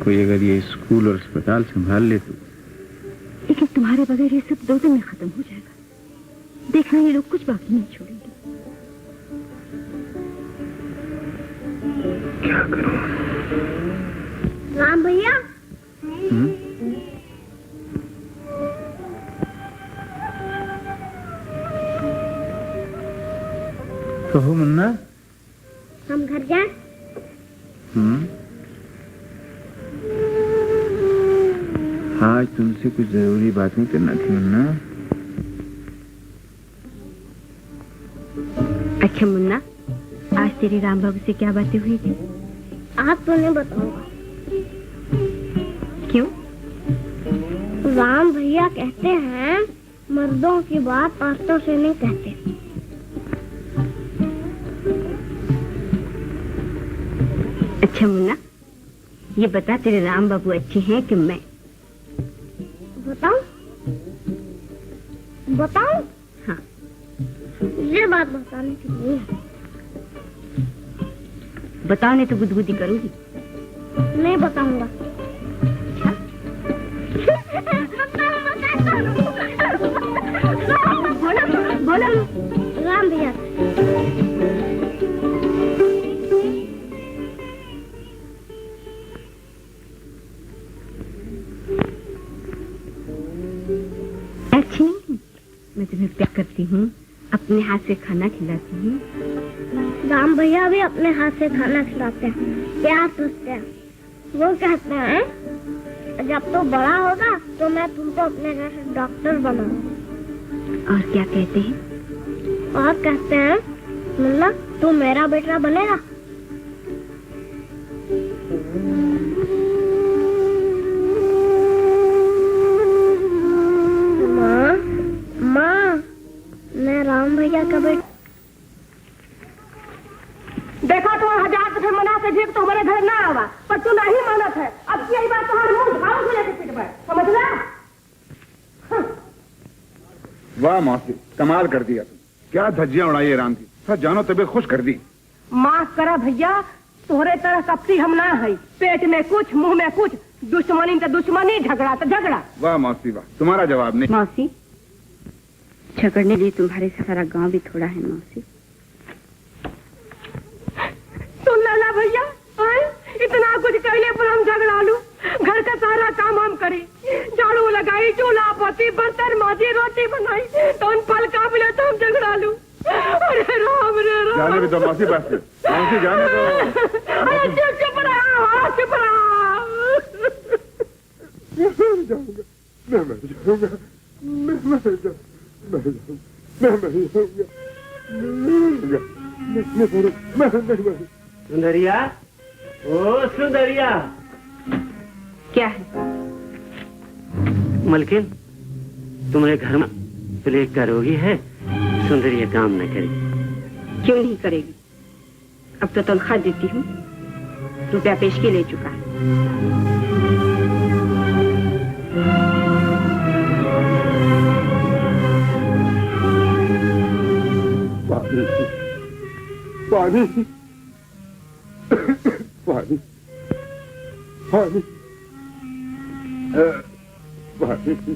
कोई अगर ये स्कूल और अस्पताल संभाल ले तो। लेकिन तुम्हारे बगैर ये सब 2 दिन में खत्म हो जाएगा। देखना, ये लोग कुछ बाकी नहीं छोड़ेंगे। क्या करूं? राम भैया, कहो मुन्ना। हम घर जाएं? आज तुमसे कुछ जरूरी बात नहीं करना थी मुन्ना। अच्छा मुन्ना, आज तेरे राम बाबू से क्या बातें हुई थी? आप तो नहीं बताऊंगा। क्यों? राम भैया कहते हैं मर्दों की बात औरतों से नहीं कहते। अच्छा मुन्ना, ये बता तेरे राम बाबू अच्छे हैं कि मैं? बताऊं? बताऊं? हाँ। ये बात बताने की नहीं है। बताओ नहीं तो गुदगुदी करूंगी। नहीं बताऊंगा। बोलो राम भैया। अच्छी नहीं, मैं तुम्हें प्यार करती हूँ, अपने हाथ से खाना खिलाती हूँ। राम भैया भी अपने हाथ से खाना खिलाते हैं, प्यार करते हैं। वो कहते हैं जब तो बड़ा होगा तो मैं तुमको अपने घर से डॉक्टर बनाऊंगा। और क्या कहते हैं? और कहते हैं मुन्ना तू मेरा बेटा बनेगा। माँ माँ, मैं राम भैया का बेटा। देखा तो 1000 दफे मना के देख तो हमारे घर ना आवा, पर तू नहीं मानत है। अब यही बात तुम्हारे मुंह झाड़ू से लेके पीट पर, समझ ला? वाह मौसी, कमाल कर दिया तुम। क्या धज्जियां उड़ाई है राम की। सर जानो तबीयत खुश कर दी। माफ करा भैया, तोहरे तरह कपटी हम ना है। पेट में कुछ, मुंह में कुछ, दुश्मनी तो दुश्मनी, झगड़ा तो झगड़ा। वाह मौसी वाह, तुम्हारा जवाब नहीं। मौसी, झगड़ने लिए तुम्हारे सारा गांव भी थोड़ा है मौसी। सुन लाला भैया, इतना कुछ कहले पर हम झगड़ा लू। घर का सारा काम हम करी, झाड़ू लगाई, चूल्हा पोती, बर्तन माजी, रोटी बनाई, तो उन पल का मिले तो हम झगड़ा लू। अरे राम रे राम। जाने भी दो मौसी, बस मौसी जाने दो। अरे चुप रहा, चुप रहा। मैं मर जाऊंगा, मैं मर जाऊंगा। सुंदरिया, ओ सुंदरिया। क्या है? मलकिन, तुम्हारे घर में प्लेग का रोगी है, सुंदरिया काम न करेगी। क्यों नहीं करेगी? अब तो तनख्वाह देती हूँ, रुपया पेशगी ले चुका। पानी पानी पानी पानी।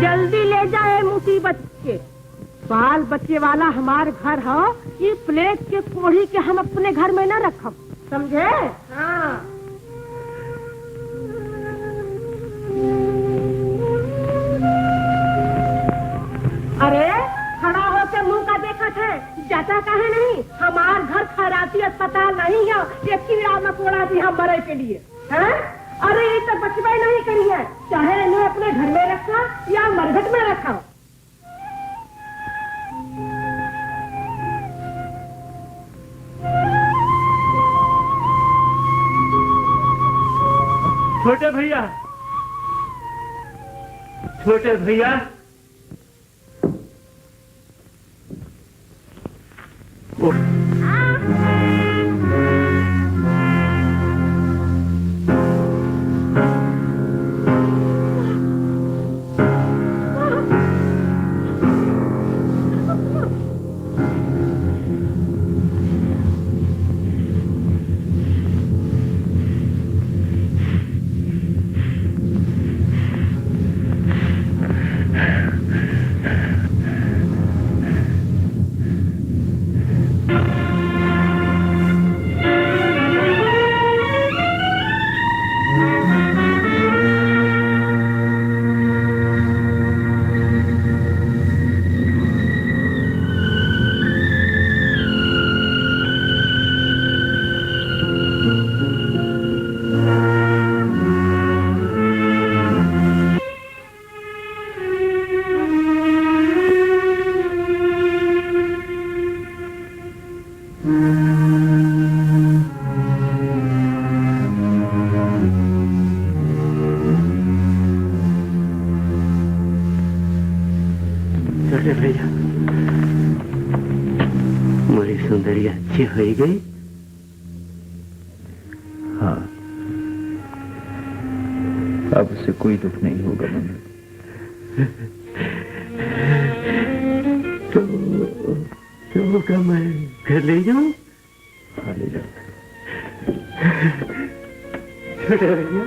जल्दी ले जाए मुसीबत के। बाल बच्चे वाला हमार घर हो, ये प्लेट के कोढ़ी के हम अपने घर में न रखब, समझे? हाँ। अरे खड़ा होकर मुंह का देखा थे, जाता काहे नहीं? हमार घर खैराती अस्पताल नहीं है, ये कीड़ा मकोड़ा भी हम मरे के लिए, हैं? अरे ये तो बचवा नहीं करी है, चाहे इन्हें अपने घर में रखा या मरघट में रखा। छोटे भैया, छोटे भैया, अरे भैया मोरी सुंदरी अच्छी हो गई। हाँ, अब उससे कोई दुख नहीं होगा मनु। तो क्या मैं घर ले जाऊं? हाँ, ले जाओ। छोटे भैया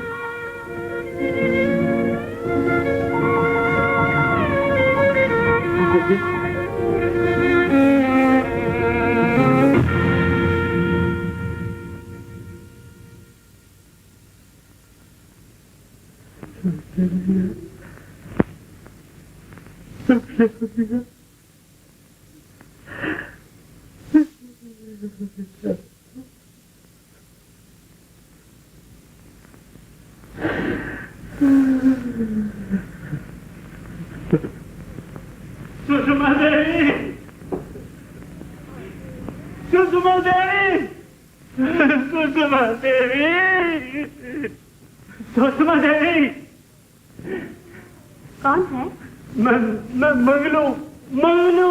सुषमा देवी, सुषमा देवी, सुषमा देवी, सुषमा देवी। कौन है? मैं मंगलू, मंगलू।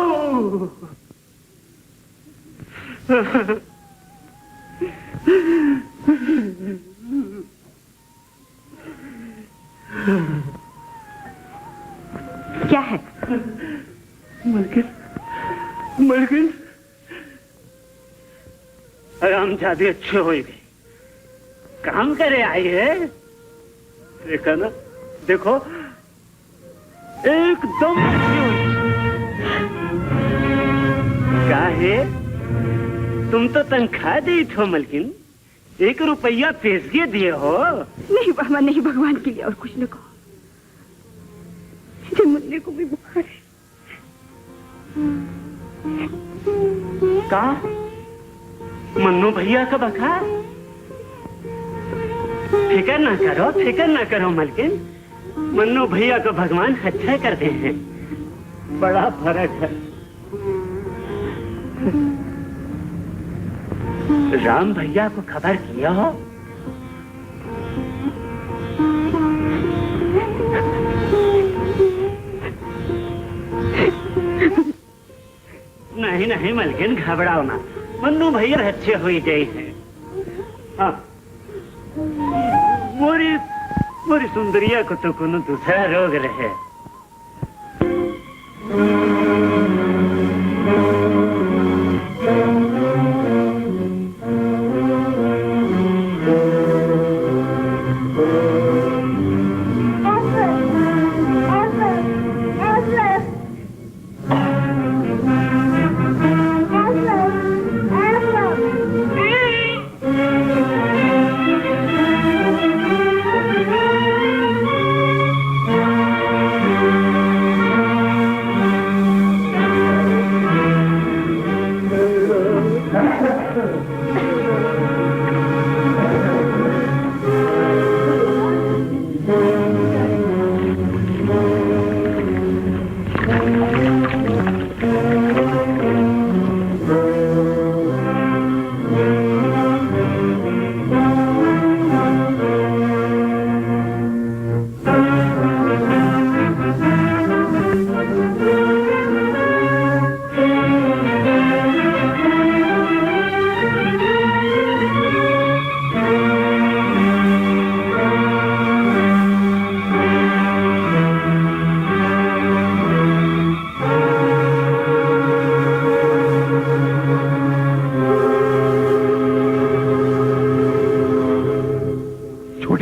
क्या है? मलकिन आराम ज्यादा अच्छे हो गई। काम करे आई है, देखा ना, देखो एकदम अच्छी हुई। क्या है, तुम तो तनख्वाह दी थो मलकिन, 1 रुपया पेशगी दिए हो। नहीं बाबा नहीं, भगवान के लिए और कुछ न कहो। मुझे मुन्ने को भी बुखार है। का मन्नू भैया का बुखार? फिक्र ना करो, फिक्र ना करो मलकिन, मन्नू भैया को भगवान अच्छा करते हैं। बड़ा फर्क है। राम भैया को खबर किया हो? नहीं नहीं मलकिन, घबराओ ना, मन्नू भैया अच्छे हुई गई है। हाँ, मोरी सुंदरिया को तो कोनो दूसरा रोग रहे।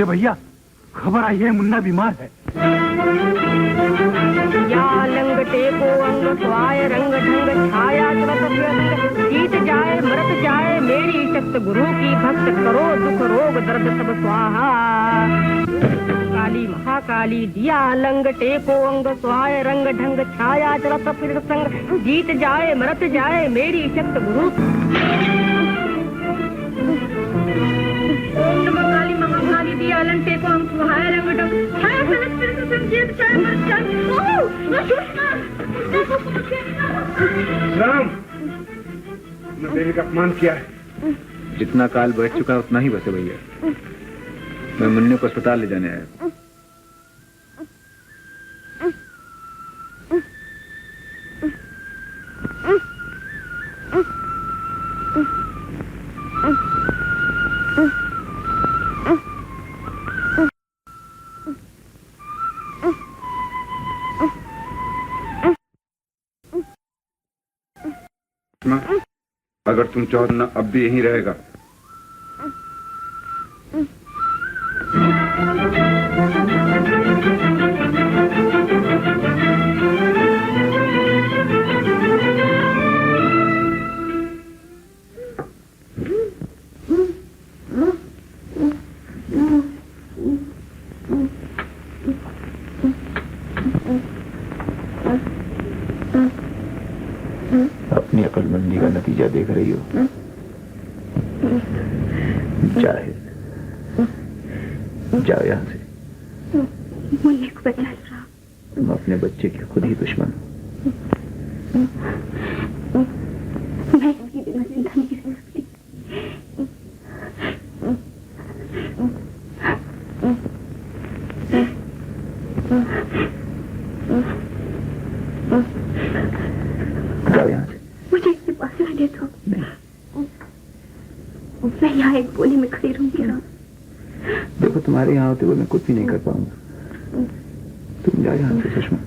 भैया खबर आई है, मुन्ना बीमार है। या लंगटे को अंग स्वाय रंग ढंग छाया जीत जाए मरत जाए मेरी शक्त गुरु की भक्त करो दुख रोग दर्द सब स्वाहा। काली महाकाली दिया लंगटे को अंग स्वाय रंग ढंग छाया चलत फिर संग जीत जाए मरत जाए मेरी शक्त गुरु। ओम नमः काली महाकाली दिया लंगटे को अंग स्वाय रंग ढंग छाया चलत फिर संग जीत जाए मरत जाए। राम, मैं देवी का अपमान किया है। जितना काल बैठ चुका उतना ही बचे भैया। मैं मुन्ने को अस्पताल ले जाने आया। 「अगर तुम चाहो तो ना अब भी यहीं रहेगा। अपनी अक्लमंदी का नतीजा देख रही हो। जाहिद, जाओ यहाँ से। मुन्ने को बचा लो। तुम अपने बच्चे के खुद ही दुश्मन हो। मैं इसकी बिना जिंदा नहीं रह सकती। जाओ यहाँ से। मुझे इससे पास रहने दो। मैं यहाँ एक गोली में खड़ी रहूंगी। देखो, तुम्हारे यहाँ होते हुए मैं कुछ भी नहीं कर पाऊंगा। तुम जाओ यहाँ से सुषमा।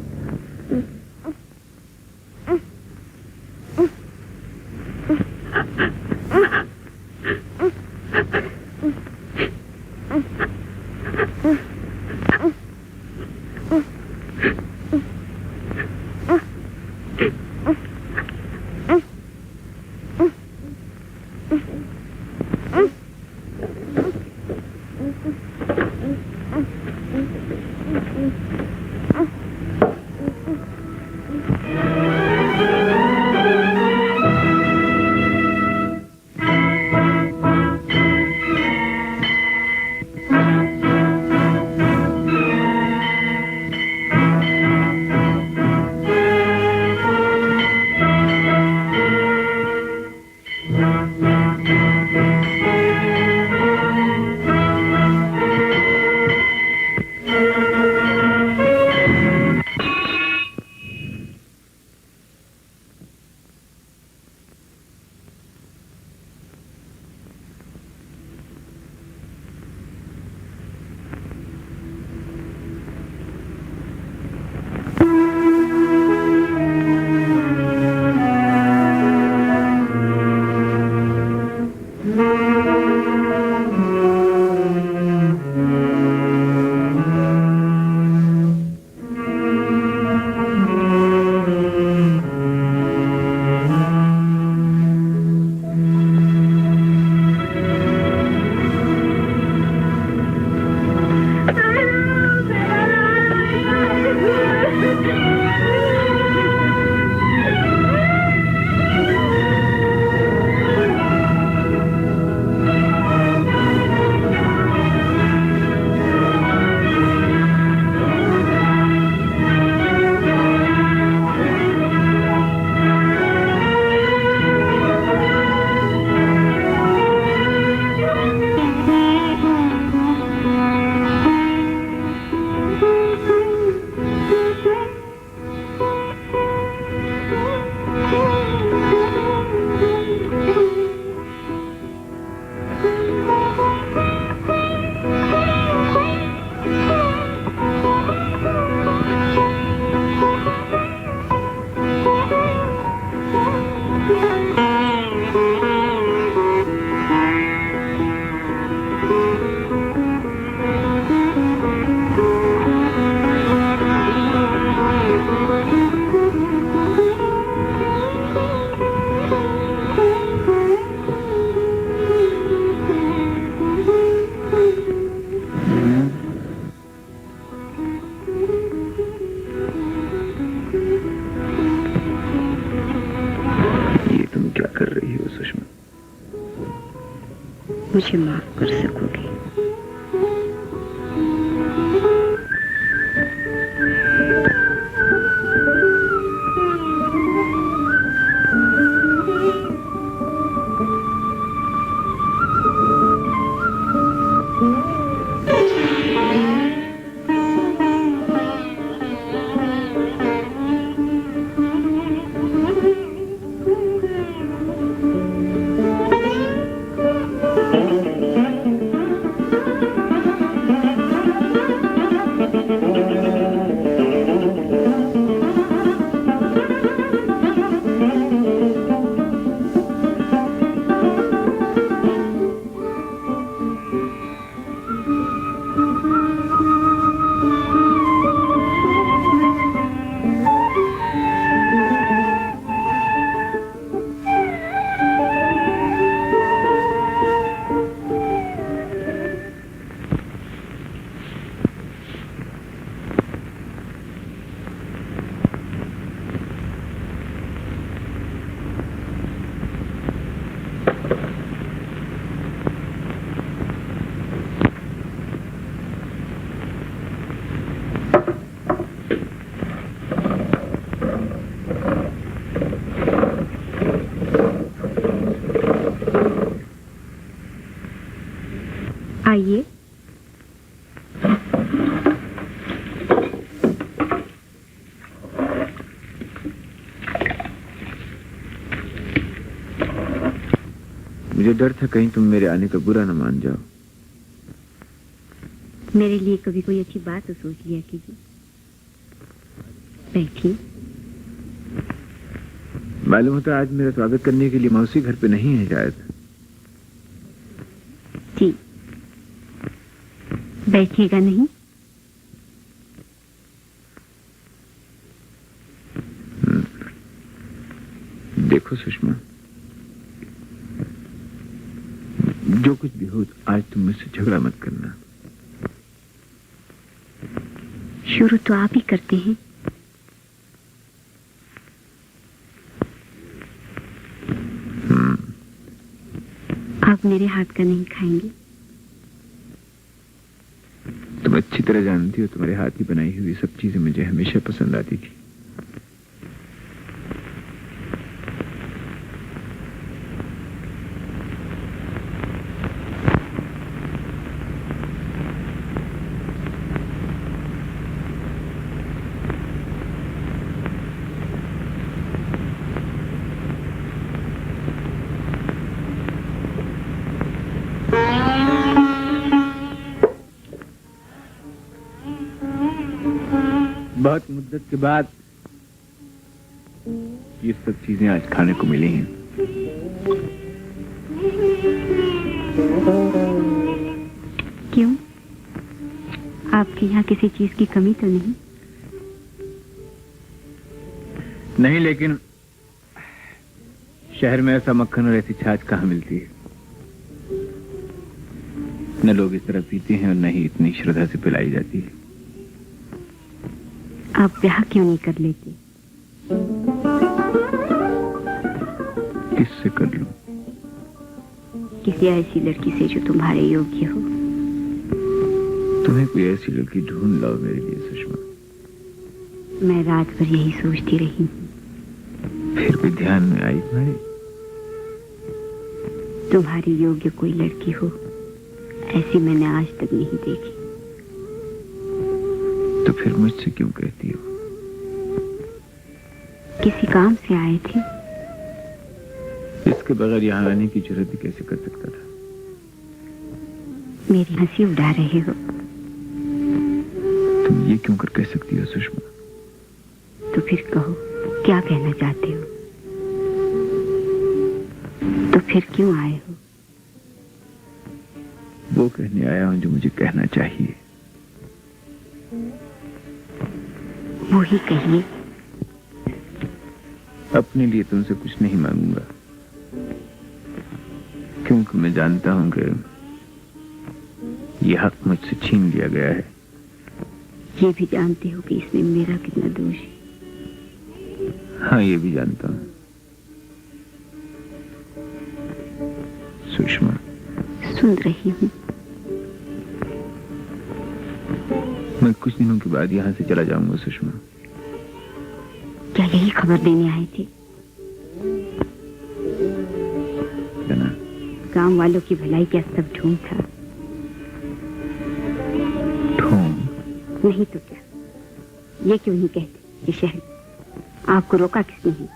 मुझे माफ कर सकोगे? मुझे डर था कहीं तुम मेरे आने का बुरा न मान जाओ। मेरे लिए कभी कोई अच्छी बात तो सोच लिया कीजिए। बैठिए। मालूम होता आज मेरा स्वागत करने के लिए मौसी घर पे नहीं है शायद। जी, बैठिएगा नहीं? देखो सुषमा, जो कुछ भी हो आज तुम मुझसे झगड़ा मत करना। शुरू तो आप ही करते हैं। आप मेरे हाथ का नहीं खाएंगे? तुम अच्छी तरह जानती हो तुम्हारे हाथ की बनाई हुई सब चीजें मुझे हमेशा पसंद आती थी। बहुत मुद्दत के बाद ये सब चीजें आज खाने को मिली हैं। क्यों? आपके यहाँ किसी चीज की कमी तो नहीं? नहीं, लेकिन शहर में ऐसा मक्खन और ऐसी छाछ कहाँ मिलती है। न लोग इस तरह पीते हैं और न ही इतनी श्रद्धा से पिलाई जाती है। आप ब्याह क्यों नहीं कर लेते? किससे कर लूं? किसी ऐसी लड़की से जो तुम्हारे योग्य हो। तुम्हें कोई ऐसी लड़की ढूंढ लाओ मेरे लिए सुषमा। मैं रात भर यही सोचती रही हूँ। फिर भी ध्यान में आई तुम्हारी योग्य कोई लड़की हो ऐसी मैंने आज तक नहीं देखी। तो फिर मुझसे क्यों कहती हो? किसी काम से आए थे? इसके बगैर यहाँ आने की जरूरत भी कैसे कर सकता था? मेरी हंसी उड़ा रहे हो। तुम ये क्यों कर कह सकती हो सुषमा? तो फिर कहो, क्या कहना चाहते हो? तो फिर क्यों आए हो? वो कहने आया हूं जो मुझे कहना चाहिए। वो ही कहिए। अपने लिए तुमसे कुछ नहीं मांगूंगा, क्योंकि मैं जानता हूं कि यह हक मुझसे छीन लिया गया है। ये भी जानते हो कि इसमें मेरा कितना दोष है? हाँ, ये भी जानता हूं। सुषमा, सुन रही हूँ। मैं कुछ दिनों के बाद यहाँ से चला जाऊंगा सुषमा। क्या यही खबर देने आए थे? गांव वालों की भलाई क्या सब ढूंढ था? ढूंढ नहीं तो क्या? ये क्यों नहीं कहते कि शहर आपको रोका किसने है?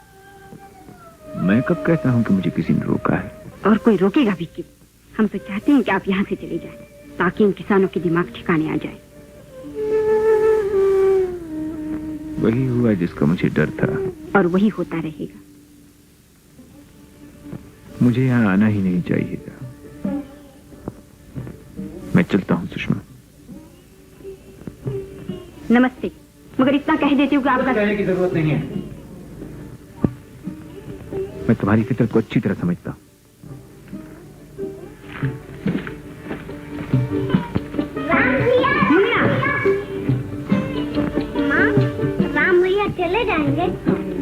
मैं कब कहता हूँ कि मुझे किसी ने रोका है? और कोई रोकेगा भी क्यों? हम तो चाहते हैं कि आप यहाँ से चले जाएं, ताकि इन किसानों के दिमाग ठिकाने आ जाए। वही हुआ जिसका मुझे डर था, और वही होता रहेगा। मुझे यहाँ आना ही नहीं चाहिए था। मैं चलता हूँ सुषमा। नमस्ते। मगर इतना कह देती हूँ कि आपका कहने की जरूरत नहीं है। मैं तुम्हारी फितरत को अच्छी तरह समझता हूँ। राम भैया चले जाएंगे।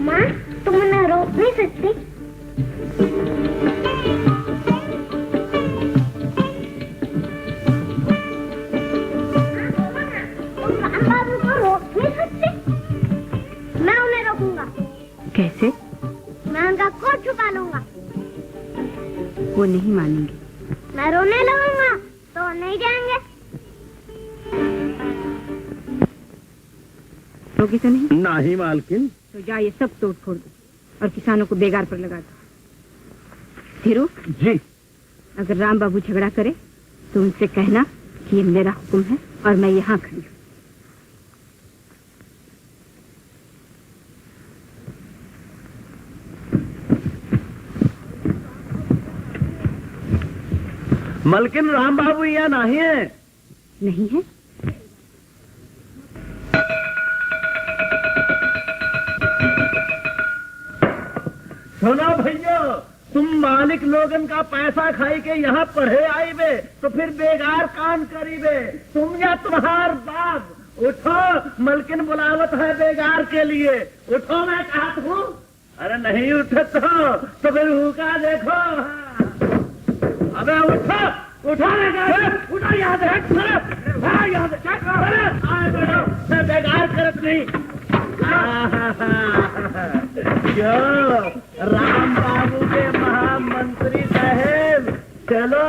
माँ, तुम उन्हें रोक नहीं सकती? बाबू को रोक नहीं सकती? मैं उन्हें रोकूंगा। कैसे? मैं उनका कोट छुपा लूंगा। वो नहीं मानेंगे। मैं रोने लगूंगा तो नहीं जाएंगे। रोगे तो नहीं? नहीं मालकिन। तो जा ये सब तोड़ फोड़ दो और किसानों को बेगार पर लगा दो। धीरू जी। अगर राम बाबू झगड़ा करे तो उनसे कहना कि ये मेरा हुक्म है और मैं यहाँ खड़ी हूँ। मलकिन राम बाबू यहाँ नहीं है। नहीं है? सुनो भैया, तुम मालिक लोगन का पैसा खाई के यहाँ पढ़े आई बे तो फिर बेकार काम करी बे। तुम या तुम्हार बाप उठो, मलकिन बुलावत है बेकार के लिए। उठो, मैं कहता हूँ। अरे नहीं उठे तो फिर हुका देखो। अबे उठो, उठा उठा यहाँ से, यहाँ से बेकार करत नहीं। क्यों राम बाबू के महामंत्री साहेब, चलो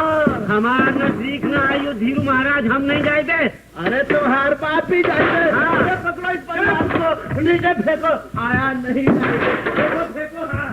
हमारा नजदीक ना आयो धीरू महाराज, हम नहीं जाएंगे। अरे तुम्हार बाप ही जाएंगे। हाँ। पकड़ो इस परिवार को, नीचे फेंको। आया नहीं जाएंगे, फेंको फेंको। हाँ।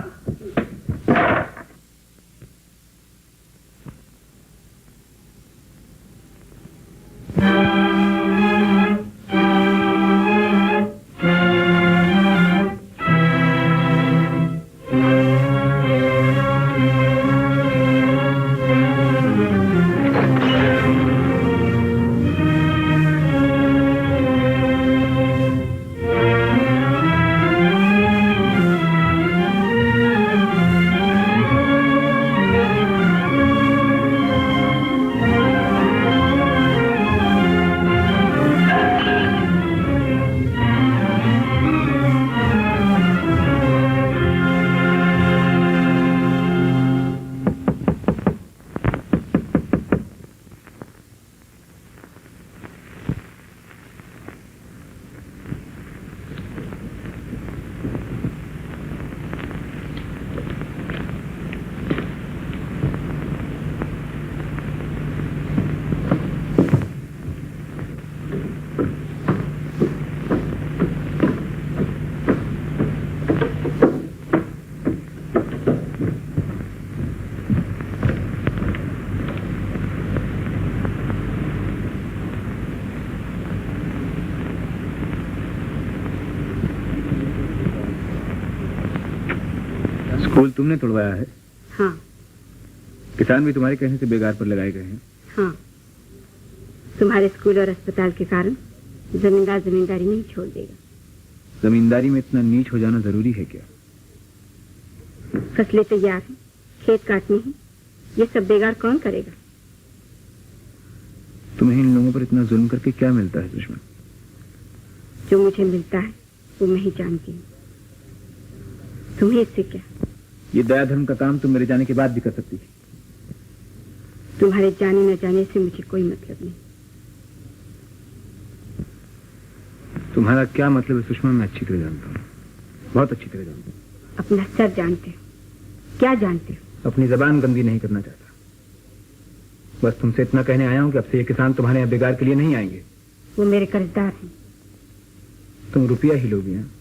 स्कूल तुमने तोड़वाया है? हाँ। किसान भी तुम्हारे कहने से बेगार पर लगाए गए हैं? हाँ। तुम्हारे स्कूल और अस्पताल के कारण जमींदार जमींदारी नहीं छोड़ देगा। जमींदारी में इतना नीच हो जाना जरूरी है क्या? फसलें तैयार हैं, खेत काटने हैं, ये सब बेगार कौन करेगा? तुम्हें इन लोगों पर इतना जुल्म करके क्या मिलता है दुश्मन? जो मुझे मिलता है वो मैं ही जानती हूँ। तुम्हें इससे क्या? ये दया धर्म का काम तुम मेरे जाने के बाद भी कर सकती थी। तुम्हारे जाने न जाने से मुझे कोई मतलब नहीं। तुम्हारा क्या मतलब है सुषमा, मैं अच्छी तरह जानता हूँ, बहुत अच्छी तरह जानता हूँ। अपना सर जानते हो? क्या जानते हो? अपनी जबान गंदी नहीं करना चाहता। बस तुमसे इतना कहने आया हूँ कि अब से ये किसान तुम्हारे यहाँ बेगार के लिए नहीं आएंगे। वो मेरे कर्जदार हैं। तुम रुपया ही लोगी? हैं?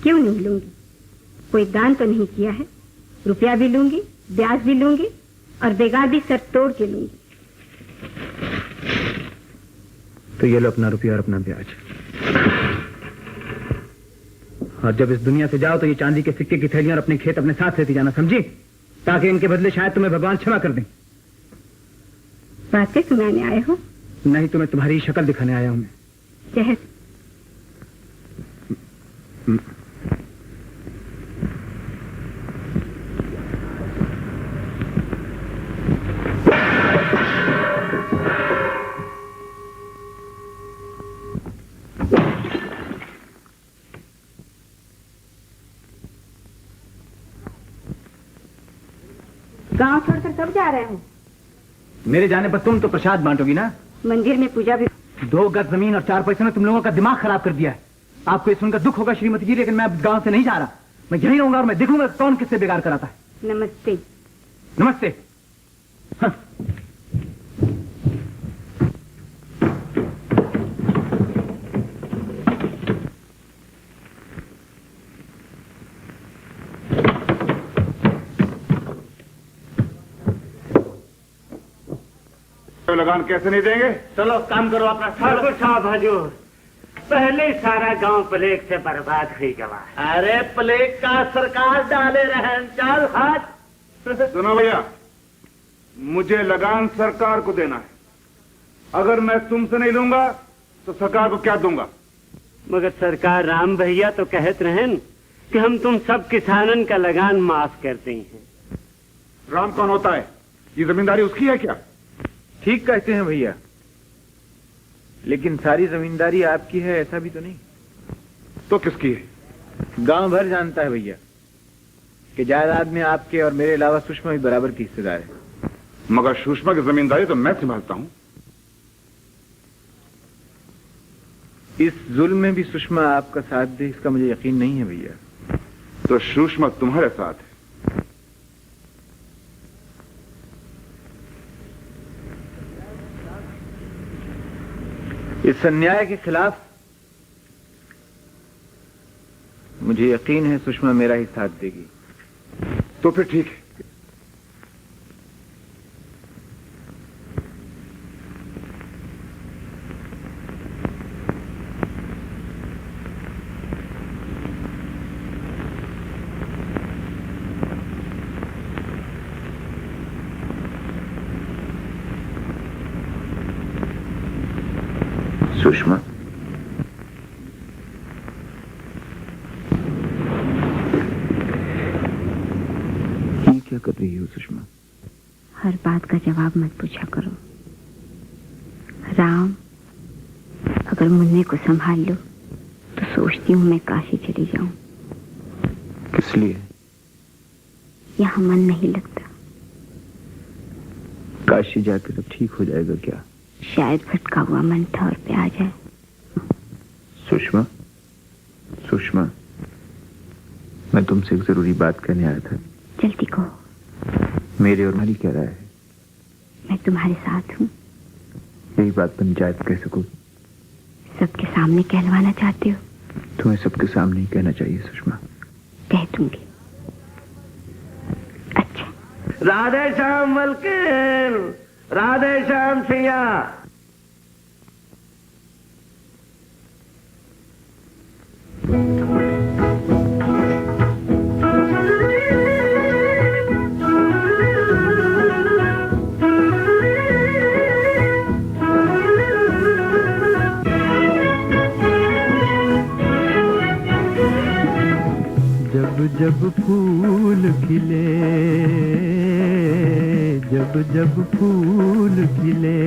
क्यों नहीं लूंगी? कोई दान तो नहीं किया है। रुपया भी लूंगी, ब्याज भी लूंगी और बेगार भी सर तोड़ के लूंगी। तो ये लो अपना रुपया और अपना ब्याज। और जब इस दुनिया से जाओ तो ये चांदी के सिक्के की थैलियां और अपने खेत अपने साथ लेती जाना, समझी? ताकि इनके बदले शायद तुम्हें भगवान क्षमा कर दें। बातें सुनाने आए हो? नहीं, तुम्हें तुम्हारी शक्ल दिखाने आया हूं मैं। जहर। गांव छोड़कर कब जा रहे हो? मेरे जाने पर तुम तो प्रसाद बांटोगी ना? मंदिर में पूजा भी। 2 गज जमीन और 4 पैसे में तुम लोगों का दिमाग खराब कर दिया है। आपको ये सुनकर दुख होगा श्रीमती जी, लेकिन मैं अब गांव से नहीं जा रहा। मैं यहीं रहूंगा और मैं देखूंगा कौन किससे बेगार कराता है। नमस्ते। नमस्ते। हाँ। लगान कैसे नहीं देंगे? चलो काम करो अपना। ठाकुर साहब हजूर, पहले सारा गांव प्लेग से बर्बाद हो गया। अरे प्लेग का सरकार डाले रहन, चल हाथ। सुनो भैया, मुझे लगान सरकार को देना है। अगर मैं तुमसे नहीं लूंगा तो सरकार को क्या दूंगा? मगर सरकार राम भैया तो कहत रहन कि हम तुम सब किसानन का लगान माफ करते हैं। राम कौन होता है? ये जमींदारी उसकी है क्या? ठीक कहते हैं भैया, लेकिन सारी जमींदारी आपकी है ऐसा भी तो नहीं। तो किसकी है? गांव भर जानता है भैया कि जायदाद में आपके और मेरे अलावा सुषमा भी बराबर की हिस्सेदार है। मगर सुषमा की जमींदारी तो मैं संभालता हूं। इस जुल्म में भी सुषमा आपका साथ दे इसका मुझे यकीन नहीं है भैया। तो सुषमा तुम्हारे साथ है। इस अन्याय के खिलाफ मुझे यकीन है सुषमा मेरा ही साथ देगी। तो फिर ठीक है। सुषमा, ये क्या कर रही हो सुषमा? हर बात का जवाब मत पूछा करो। राम, अगर मुन्ने को संभाल लो तो सोचती हूँ मैं काशी चली जाऊं। किस लिए? यहाँ मन नहीं लगता। काशी जाकर सब ठीक हो जाएगा क्या? शायद भटका हुआ मन ठौर पे आ जाए। सुषमा, सुषमा, मैं तुमसे एक जरूरी बात कहने आया था। जल्दी कहो। मेरे और तुम्हारी क्या राय है? मैं तुम्हारे साथ हूँ। यही बात पंचायत कह सको? सबके सामने कहलवाना चाहते हो? तुम्हें सबके सामने ही कहना चाहिए सुषमा। कह दूंगी। अच्छा। राधे श्याम मलकिन, राधे श्याम सिया। जब जब फूल खिले, जब जब फूल खिले,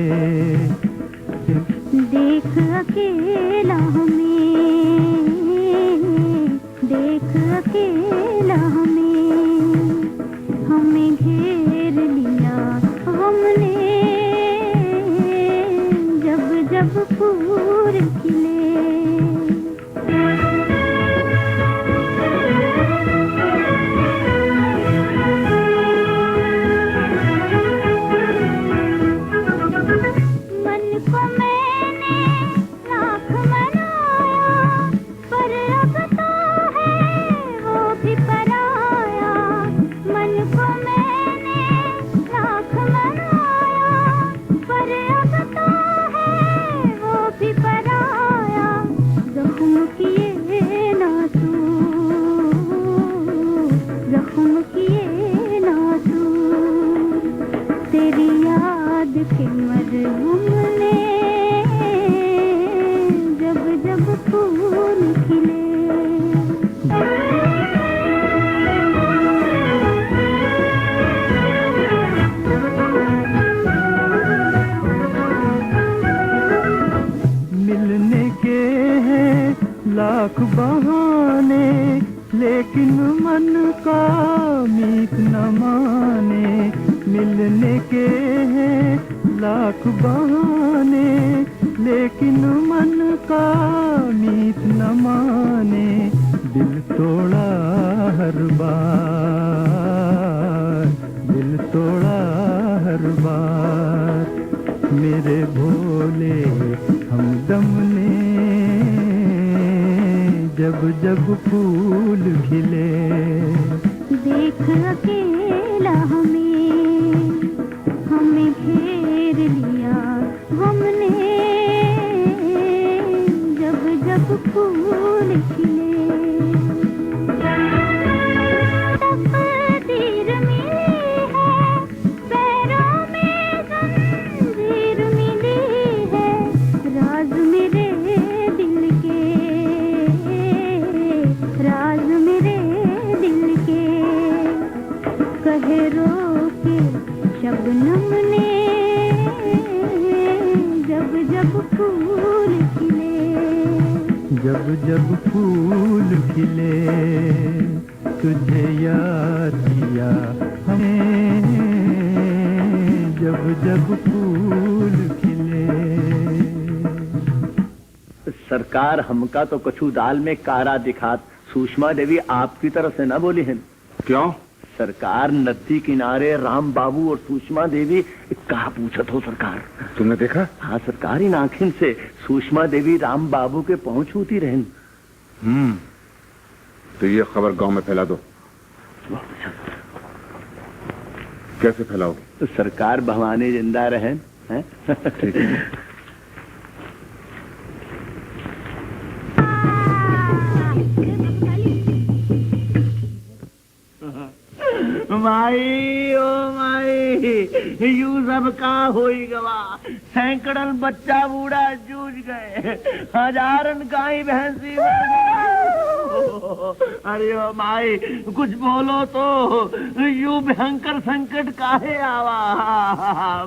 देख अकेला हमें, देख अकेला हमें घेर लिया हमने, जब जब फूल खिले। लाख बहाने लेकिन मन का मीत न माने, मिलने के हैं लाख बहाने लेकिन मन का मीत न माने, दिल तोड़ा हर बार, दिल तोड़ा हर बार, मेरे भोले हमदम ने जब जब फूल खिले। देख अकेला हमें घेर लिया फूल खिले, जब जब फूल खिले तुझे याद किया हमें, जब जब फूल खिले। सरकार हमका तो कछु दाल में कारा दिखात, सुषमा देवी आपकी तरफ से न बोली है। क्यों? सरकार नदी किनारे राम बाबू और सुषमा देवी कहा पूछत हो सरकार? तुमने देखा? हाँ सरकार, इन आंखिन से सुषमा देवी राम बाबू के पहुंच होती रहन। तो ये खबर गांव में फैला दो। कैसे फैलाओगे? तो सरकार भवानी जिंदा रहें हैं? ठीक है। माई ओ माई, यू सब का होई गवा, सैकड़न बच्चा बूढ़ा जूझ गए, हजारन गाय भैंसी मर गई। अरे ओ माई कुछ बोलो तो, यू भयंकर संकट काहे आवा?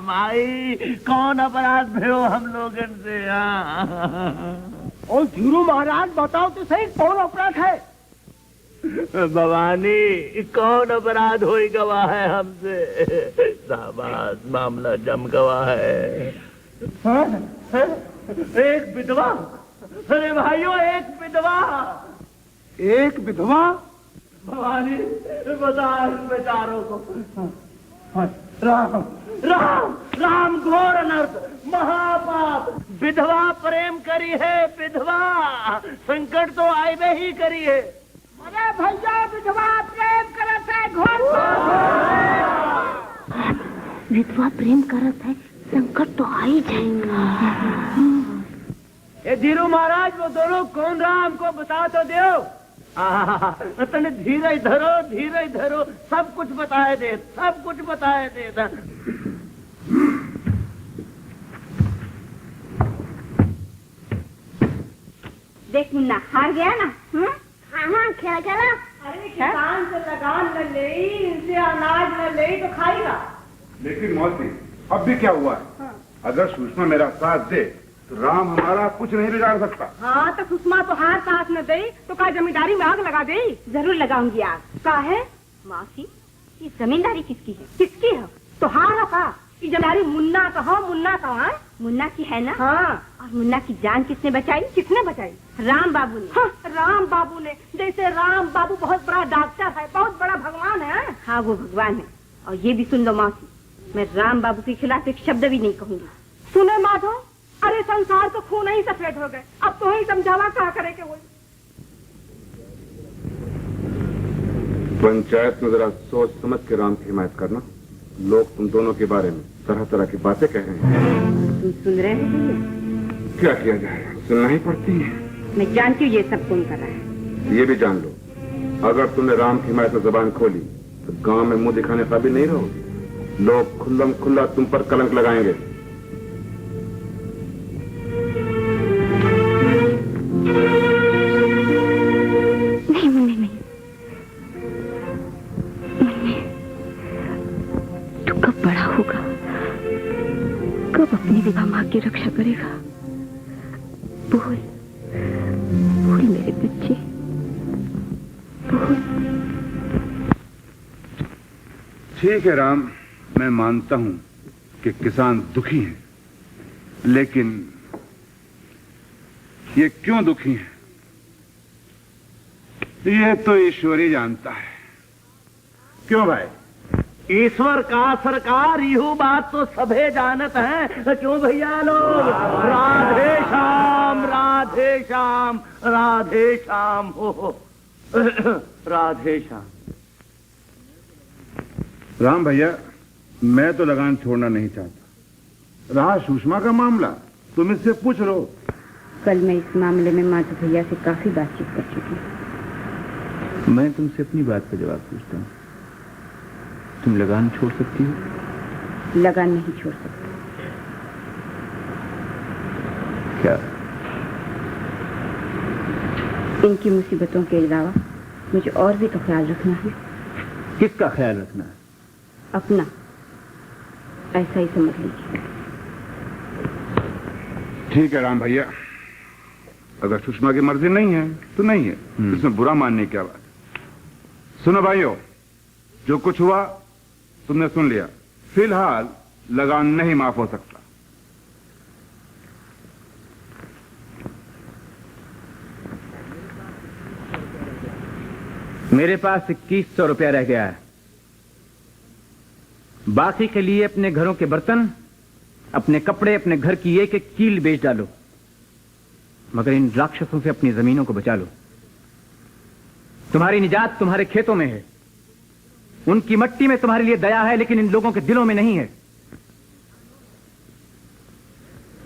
माई कौन अपराध भयो हम लोगन से? और धीरू महाराज बताओ तो सही, कौन अपराध है? भवानी कौन अपराध होई गवा है हमसे? शाबाश, मामला जम गवा है। एक विधवा, अरे भाइयों एक विधवा। एक विधवा? भवानी बता बेचारों को। राम राम राम घोर अनर्थ, महापाप, विधवा प्रेम करी है विधवा, संकट तो आए ही करी है। अरे भैया विधवा प्रेम करत है, घोर विधवा प्रेम करत है, संकट तो आ ही जाएगा। ए धीरू महाराज, वो दोनों कौन रहा हमको बता तो दो। तने धीरे धरो, सब कुछ बताए दे, सब कुछ बताए दे। देख मुन्ना, हार गया ना? हाँ क्या चला? अरे किसान से लगान न ले, इनसे अनाज न ले तो खाएगा। लेकिन मौसी अब भी क्या हुआ है? अगर सुषमा मेरा साथ दे तो राम हमारा कुछ नहीं बिगाड़ सकता। हाँ तो सुषमा तो हार साथ न दे तो क्या जमींदारी में आग लगा दे? जरूर लगाऊंगी आग। का है मौसी, ये जमींदारी किसकी है? किसकी है? तो हार का ये जमींदारी मुन्ना का हो, मुन्ना का है। मुन्ना की है ना? हाँ। और मुन्ना की जान किसने बचाई? किसने बचाई? राम बाबू ने। हाँ, राम बाबू ने। जैसे राम बाबू बहुत बड़ा डॉक्टर है, बहुत बड़ा भगवान है। हाँ वो भगवान है। और ये भी सुन लो मौसी, मैं राम बाबू के खिलाफ एक शब्द भी नहीं कहूंगी। सुने माधो, अरे संसार तो खून ही सफेद हो गए, अब तो ही समझावा क्या करे के वो। पंचायत में जरा सोच समझ के राम की हिमायत करना। लोग तुम दोनों के बारे में तरह तरह की बातें कह रहे हैं। तुम सुन रहे हो? क्या किया जाए, सुनना ही पड़ती है। मैं जानती हूँ ये सब कौन कर रहा है। ये भी जान लो, अगर तुमने राम की हिमायत में जबान खोली तो गांव में मुंह दिखाने काबिल नहीं रहोगे। लोग खुल्लम खुल्ला तुम पर कलंक लगाएंगे। नहीं मुन्ने, नहीं मुन्ने, तू कब बड़ा होगा, कब अपनी विवाह माँ की रक्षा करेगा? बोल बोल मेरे बच्चे, बोल। ठीक है राम, मैं मानता हूं कि किसान दुखी हैं, लेकिन ये क्यों दुखी हैं ये तो ईश्वर ही जानता है। क्यों भाई? ईश्वर का सरकार, यू बात तो सभे जानत है। क्यों भैया लोग? राधे श्याम राधे श्याम राधे श्याम, हो राधे श्याम। राम भैया, मैं तो लगान छोड़ना नहीं चाहता। रहा सुषमा का मामला, तुम इससे पूछ लो। कल मैं इस मामले में माधव भैया से काफी बातचीत कर चुकी हूँ। मैं तुमसे अपनी बात का जवाब पूछता हूँ, तुम लगान छोड़ सकती हो? लगान नहीं छोड़ सकती। क्या? इनकी मुसीबतों के अलावा मुझे और भी तो ख्याल रखना है। किसका ख्याल रखना है? अपना, ऐसा ही समझ लीजिए। ठीक है राम भैया, अगर सुषमा की मर्जी नहीं है तो नहीं है, इसमें बुरा मानने की क्या बात। सुनो भाइयों, जो कुछ हुआ तुमने सुन लिया, फिलहाल लगान नहीं माफ हो सकता। मेरे पास 2100 रुपया रह गया है। बाकी के लिए अपने घरों के बर्तन, अपने कपड़े, अपने घर की एक एक कील बेच डालो, मगर इन राक्षसों से अपनी जमीनों को बचा लो। तुम्हारी निजात तुम्हारे खेतों में है, उनकी मट्टी में तुम्हारे लिए दया है, लेकिन इन लोगों के दिलों में नहीं है।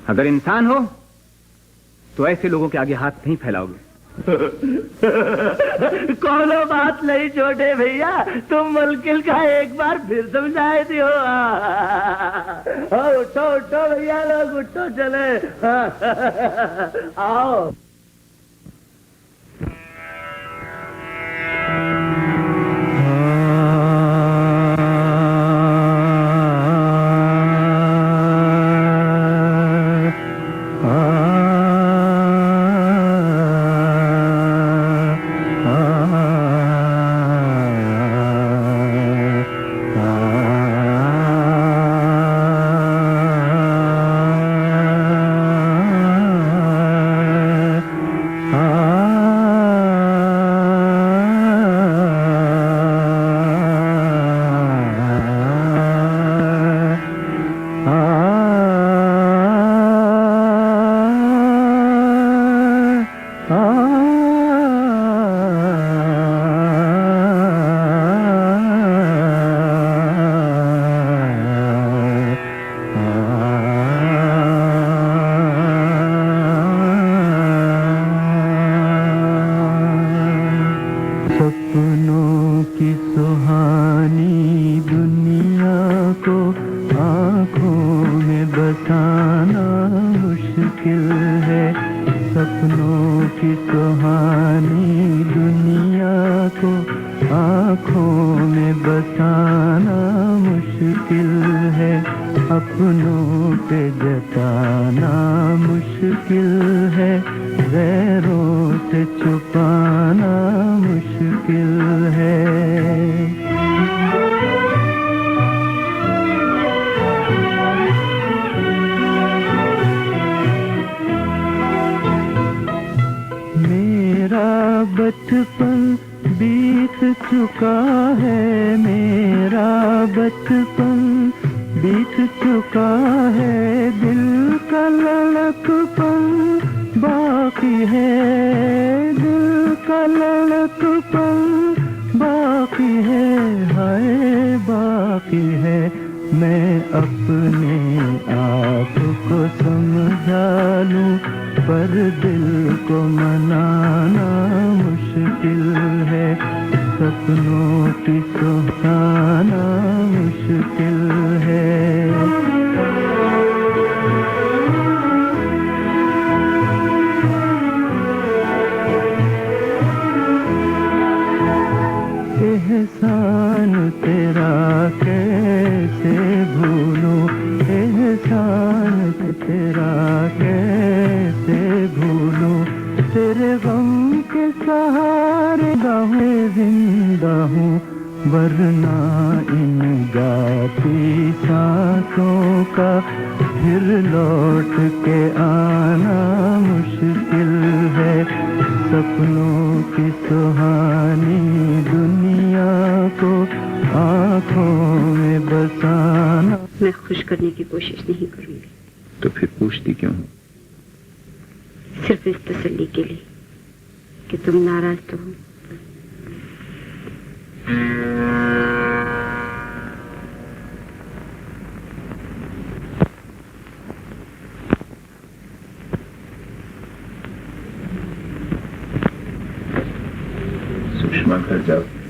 अगर इंसान हो तो ऐसे लोगों के आगे हाथ नहीं फैलाओगे। कोनो बात नहीं छोटे भैया, तुम मुल्किल का एक बार फिर समझाए दियो। उठो उठो भैया लोग, उठो चले। आओ।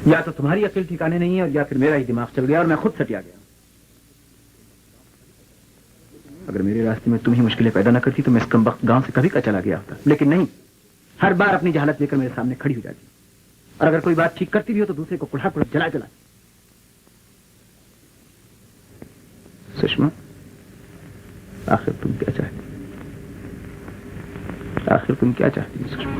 या तो तुम्हारी अकल ठिकाने नहीं है, और या फिर मेरा ही दिमाग चल गया और मैं खुद सटिया गया। अगर मेरे रास्ते में तुम ही मुश्किलें पैदा न करती तो मैं इस कमबख्त गांव से कभी का चला गया होता, लेकिन नहीं, हर बार अपनी जहालत लेकर मेरे सामने खड़ी हो जाती, और अगर कोई बात ठीक करती भी हो तो दूसरे को कुल्हा कुल्हा जला जला। सुषमा, आखिर तुम क्या चाहती? आखिर तुम क्या चाहती हो सुषमा?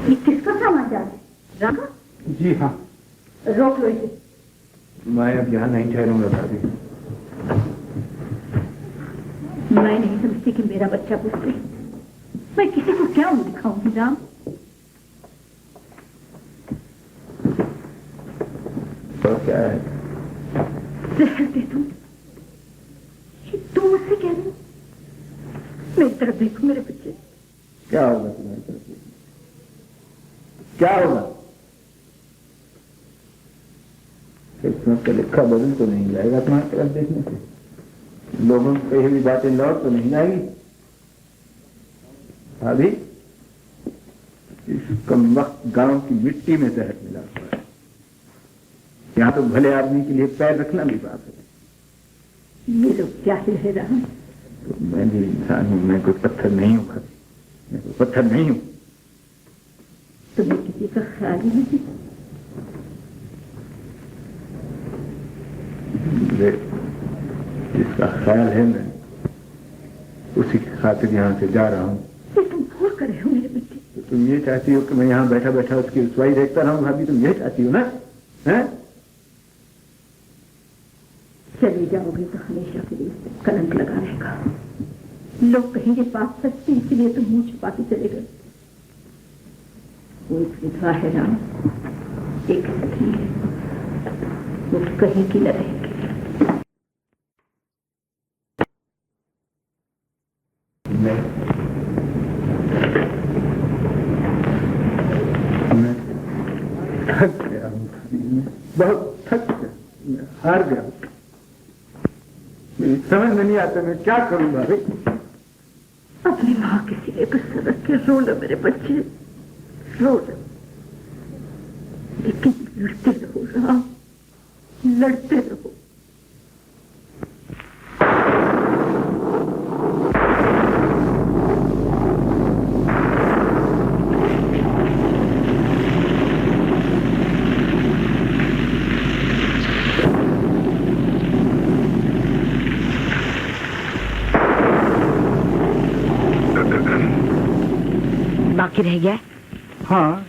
ये किसका सामान जा रहा है? रखा? जी हाँ, रोक लो इसे। मैं अब यहाँ नहीं ठहरूंगा भाभी। मैं नहीं समझती कि मेरा बच्चा पूछते मैं किसी को क्या मुंह दिखाऊंगी राम। तो क्या है? जहर दे दूं? तुम मुझसे कह रही हो? मेरी तरफ देखो मेरे बच्चे। क्या होगा तुम्हारी तरफ से? क्या होगा? किस्मत का लिखा बदल तो नहीं जाएगा तुम्हारी तरफ देखने से। लोगों की कही हुई बातें लौट तो नहीं आएगी। भाभी, इस कम वक्त गांव की मिट्टी में जहर मिला हुआ है। यहाँ तो भले आदमी के लिए पैर रखना भी पाप है। ये लोग क्या ही है राम। तो मैं भी इंसान हूँ, मैं कोई पत्थर नहीं हूँ भाभी, मैं कोई पत्थर नहीं हूँ। तुम्हें किसी का ख्याल ही नहीं। जिसका ख्याल है मैं उसी की खातिर यहाँ से जा रहा हूँ। तो तुम भूल कर रहे हो मेरे बच्चे। तो तुम ये चाहती हो कि मैं यहाँ बैठा बैठा उसकी रसवाई देखता रहूँ भाभी? तुम ये चाहती हो ना? हैं? चली जाओगे तो हमेशा के लिए इस पे कलंक लगा रहेगा। लोग कहेंगे बात सच्ची, इसलिए तुम मुंह छुपाते चले गए। वो एक विधवा है राम, एक सखी है, वो कहीं की न रहेगी। मैं थक गया हूँ भाभी, मैं बहुत थक गया, मैं हार गया हूँ। मेरी समझ में नहीं आता मैं क्या करूँ भाभी। अपनी माँ के सीने पर सर रख के रो लो मेरे बच्चे, रो लो। लेकिन लड़ते रहो राम, लड़ते रहो। बाकी रह गया? हाँ,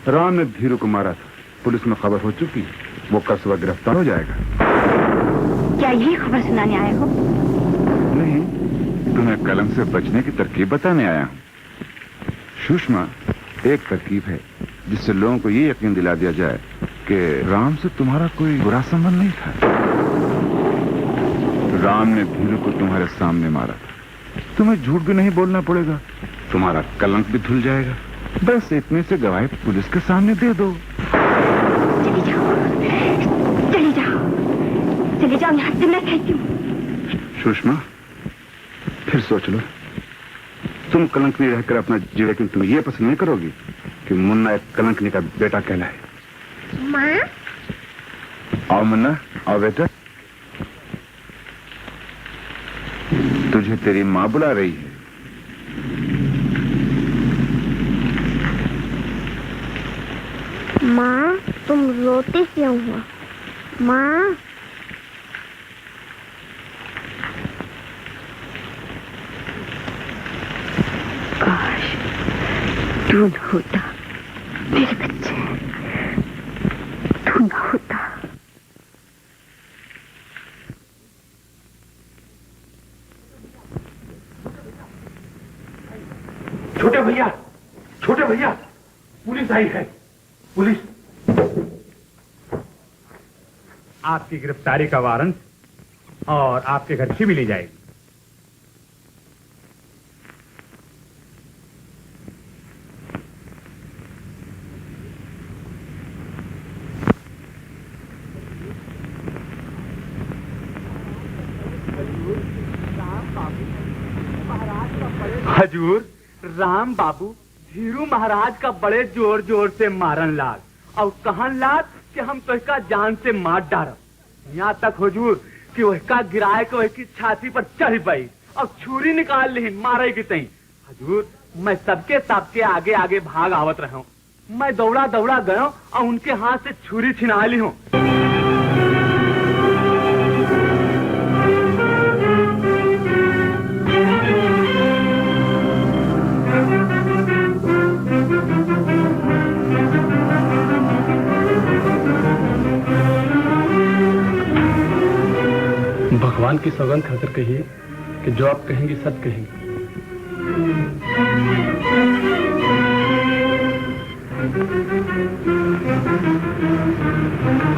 राम ने धीरू को मारा था, पुलिस में खबर हो चुकी, वो कल सुबह गिरफ्तार हो जाएगा। क्या यही खबर सुनाने आए हो? नहीं, तुम्हें कलंक से बचने की तरकीब बताने आया हूँ। सुषमा, एक तरकीब है जिससे लोगों को ये यकीन दिला दिया जाए कि राम से तुम्हारा कोई बुरा संबंध नहीं था। राम ने धीरू को तुम्हारे सामने मारा था, तुम्हें झूठ भी नहीं बोलना पड़ेगा, तुम्हारा कलंक भी धुल जाएगा। बस इतने से गवाही पुलिस के सामने दे दो। चली जाओ, चली जाओ, चली जाओ, यहाँ से मैं कहती हूँ। सुषमा, फिर सोच लो, तुम कलंक नहीं रहकर अपना जी, लेकिन तुम ये पसंद नहीं करोगी कि मुन्ना एक कलंकनी का बेटा कहलाए। माँ? आओ मुन्ना, आओ बेटा। तुझे तेरी माँ बुला रही है। माँ, तुम रोती क्यों हो? माँ? काश तू न होता मेरे बच्चे, तू न होता। छोटे भैया, छोटे भैया, पुलिस आई है, पुलिस। आपकी गिरफ्तारी का वारंट और आपके घर से मिली जाएगी। हजूर, राम बाबू धीरू महाराज का बड़े जोर जोर से मारन लाग और कहन लाग कि हम तो इसका जान से मार डारब। यहाँ तक हुजूर कि वह गिराए को की छाती पर चढ़ पाई और छुरी निकाल ली मारे की तई। हजूर, मैं सबके आगे आगे भाग आवत रहा हूँ। मैं दौड़ा दौड़ा गया और उनके हाथ से छुरी छिना ली हूँ। भगवान की सौगंध खाकर कहिए कि जो आप कहेंगे सच कहेंगे।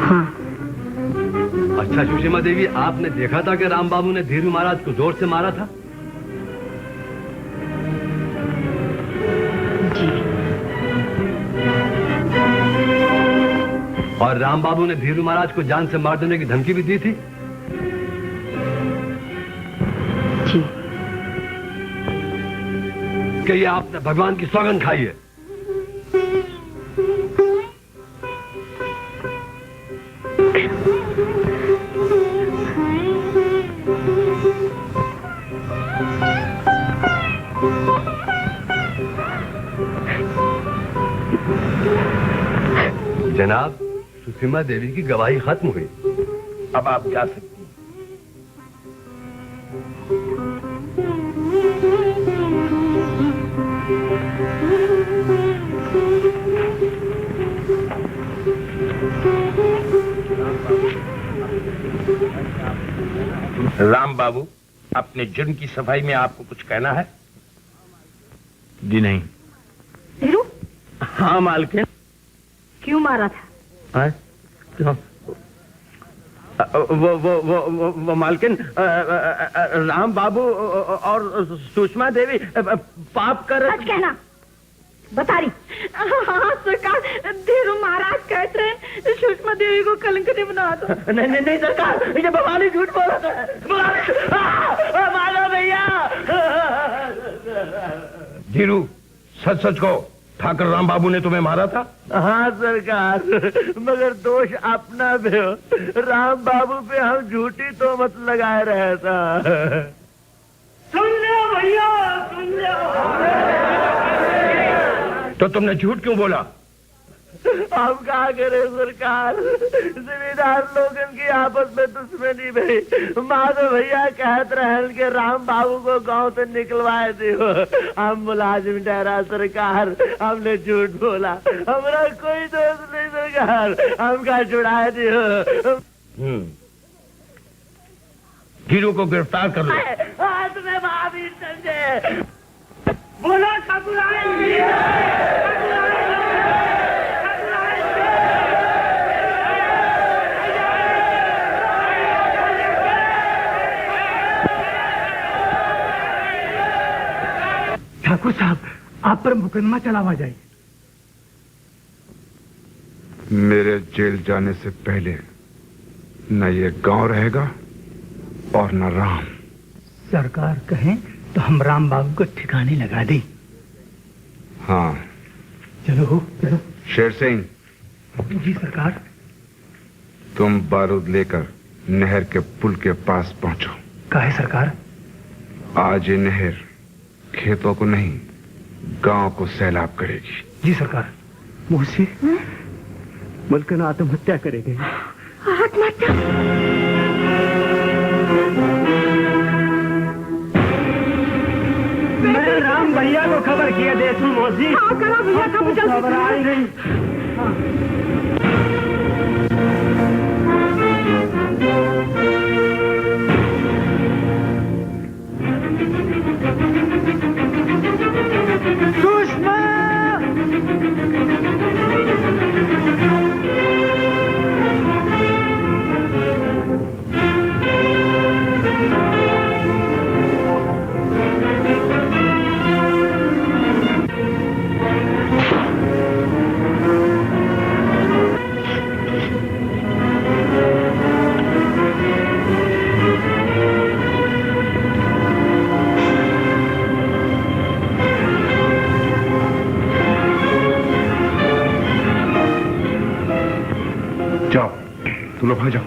हाँ। अच्छा सुषमा देवी, आपने देखा था कि राम बाबू ने धीरू महाराज को जोर से मारा था? जी। और राम बाबू ने धीरू महाराज को जान से मार देने की धमकी भी दी थी? जी। कि ये आपने भगवान की सौगंध खाई है? जनाब, सुषमा देवी की गवाही खत्म हुई। अब आप जा सकते हैं। राम बाबू, अपने जुर्म की सफाई में आपको कुछ कहना है? जी नहीं। धीरू? हाँ मालकिन। क्यों मारा था? क्यों? वो मालकिन, राम बाबू और सुषमा देवी पाप कर। सच कहना, बता रही। हाँ सरकार, धीरू महाराज कहते हैं सुषमा देवी को कलंकित बना दो। नहीं सरकार, ये भवानी झूठ बोल रहा है। मारो भैया। धीरू, सच सच कहो, ठाकर राम बाबू ने तुम्हें मारा था? हाँ सरकार, मगर दोष अपना भी हो। राम बाबू पे हम झूठी तोहमत लगाए रहे था। सुन लो भैया, सुन लो। तो तुमने झूठ क्यों बोला? हम क्या करें सरकार, जिम्मेदार लोगन की आपस में दुश्मनी भाई। माधव भैया कहते रहे कि राम बाबू को गांव से निकलवाए दियो। हम मुलाजिम ठहरा सरकार, हमने झूठ बोला। हमारा कोई दोष नहीं सरकार, हम क्या छुड़ाए दियो। धीरू को गिरफ्तार कर लो। हाथ में भाभी समझे। बोलो ठाकुर। ठाकुर साहब, आप पर मुकदमा चलावा जाए। मेरे जेल जाने से पहले न ये गांव रहेगा और न राम। सरकार कहें तो हम राम बाबू को ठिकाने लगा दें। हाँ चलो चलो। शेर सिंह। जी सरकार। तुम बारूद लेकर नहर के पुल के पास पहुंचो। काहे सरकार? आज ये नहर खेतों को नहीं, गांव को सैलाब करेगी। जी सरकार। मुझसे मुल्कन आत्महत्या करेंगे। आत्महत्या? मैं राम भैया को खबर किया देशू मौसी। हाँ करा भैया, कब खबर आई नहीं। सुषमा! लो भाई जाओ।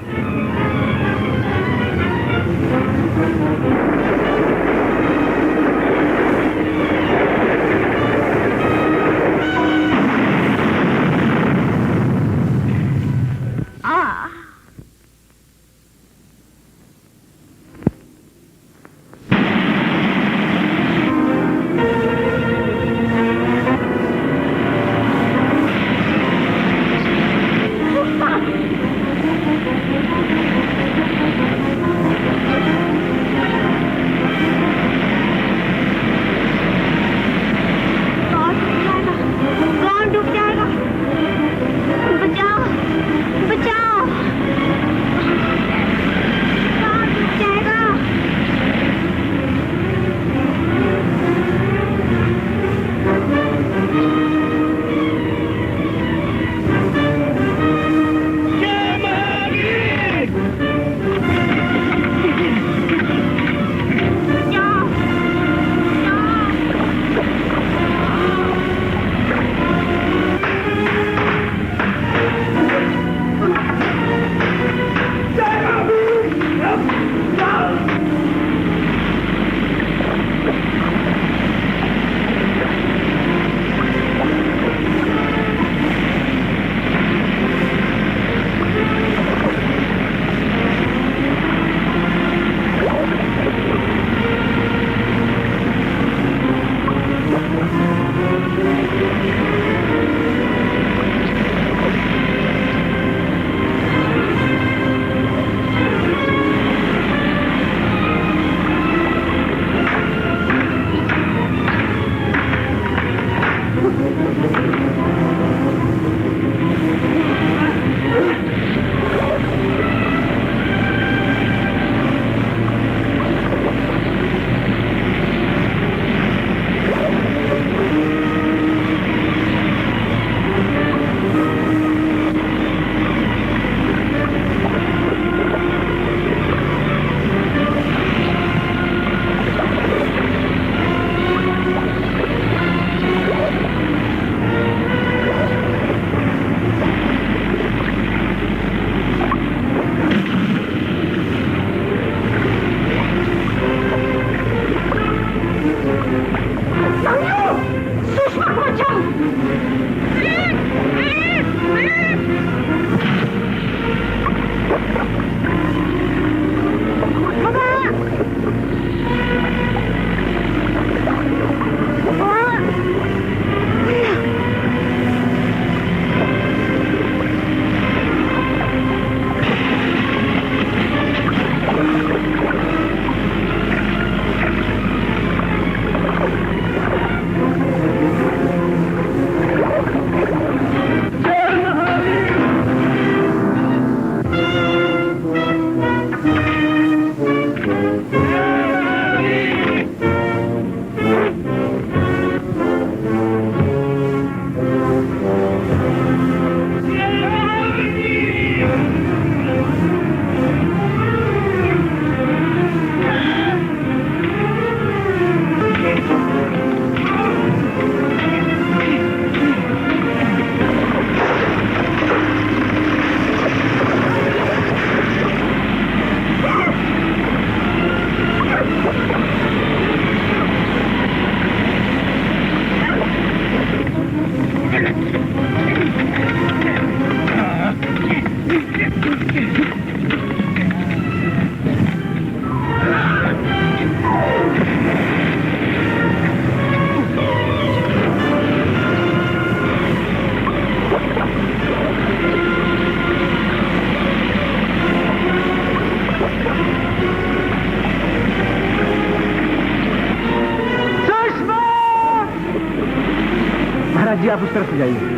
जी आप उस तरफ से जाइए।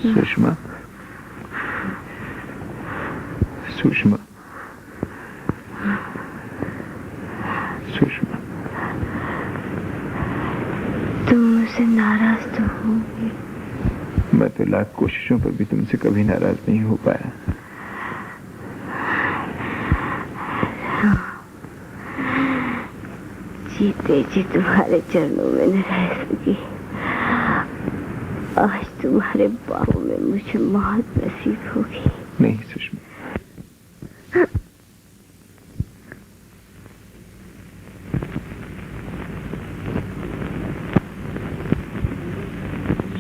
सुषमा, सुषमा, सुषमा, तुम मुझसे नाराज तो होंगे। मैं तो लाख कोशिशों पर भी तुमसे कभी नाराज नहीं हो पाया। जीते जी तुम्हारे चरणों में न रह सकी, आज तुम्हारे बाहों में मुझे मौत नसीब होगी। नहीं सुषमा,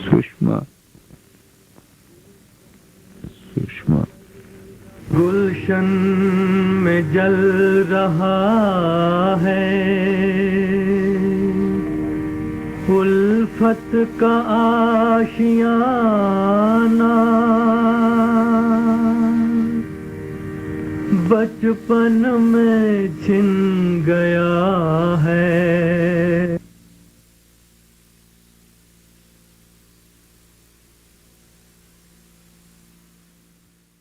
सुषमा, सुषमा। गुलशन में जल रहा है उल्फत का आशियाना, बचपन में छिन गया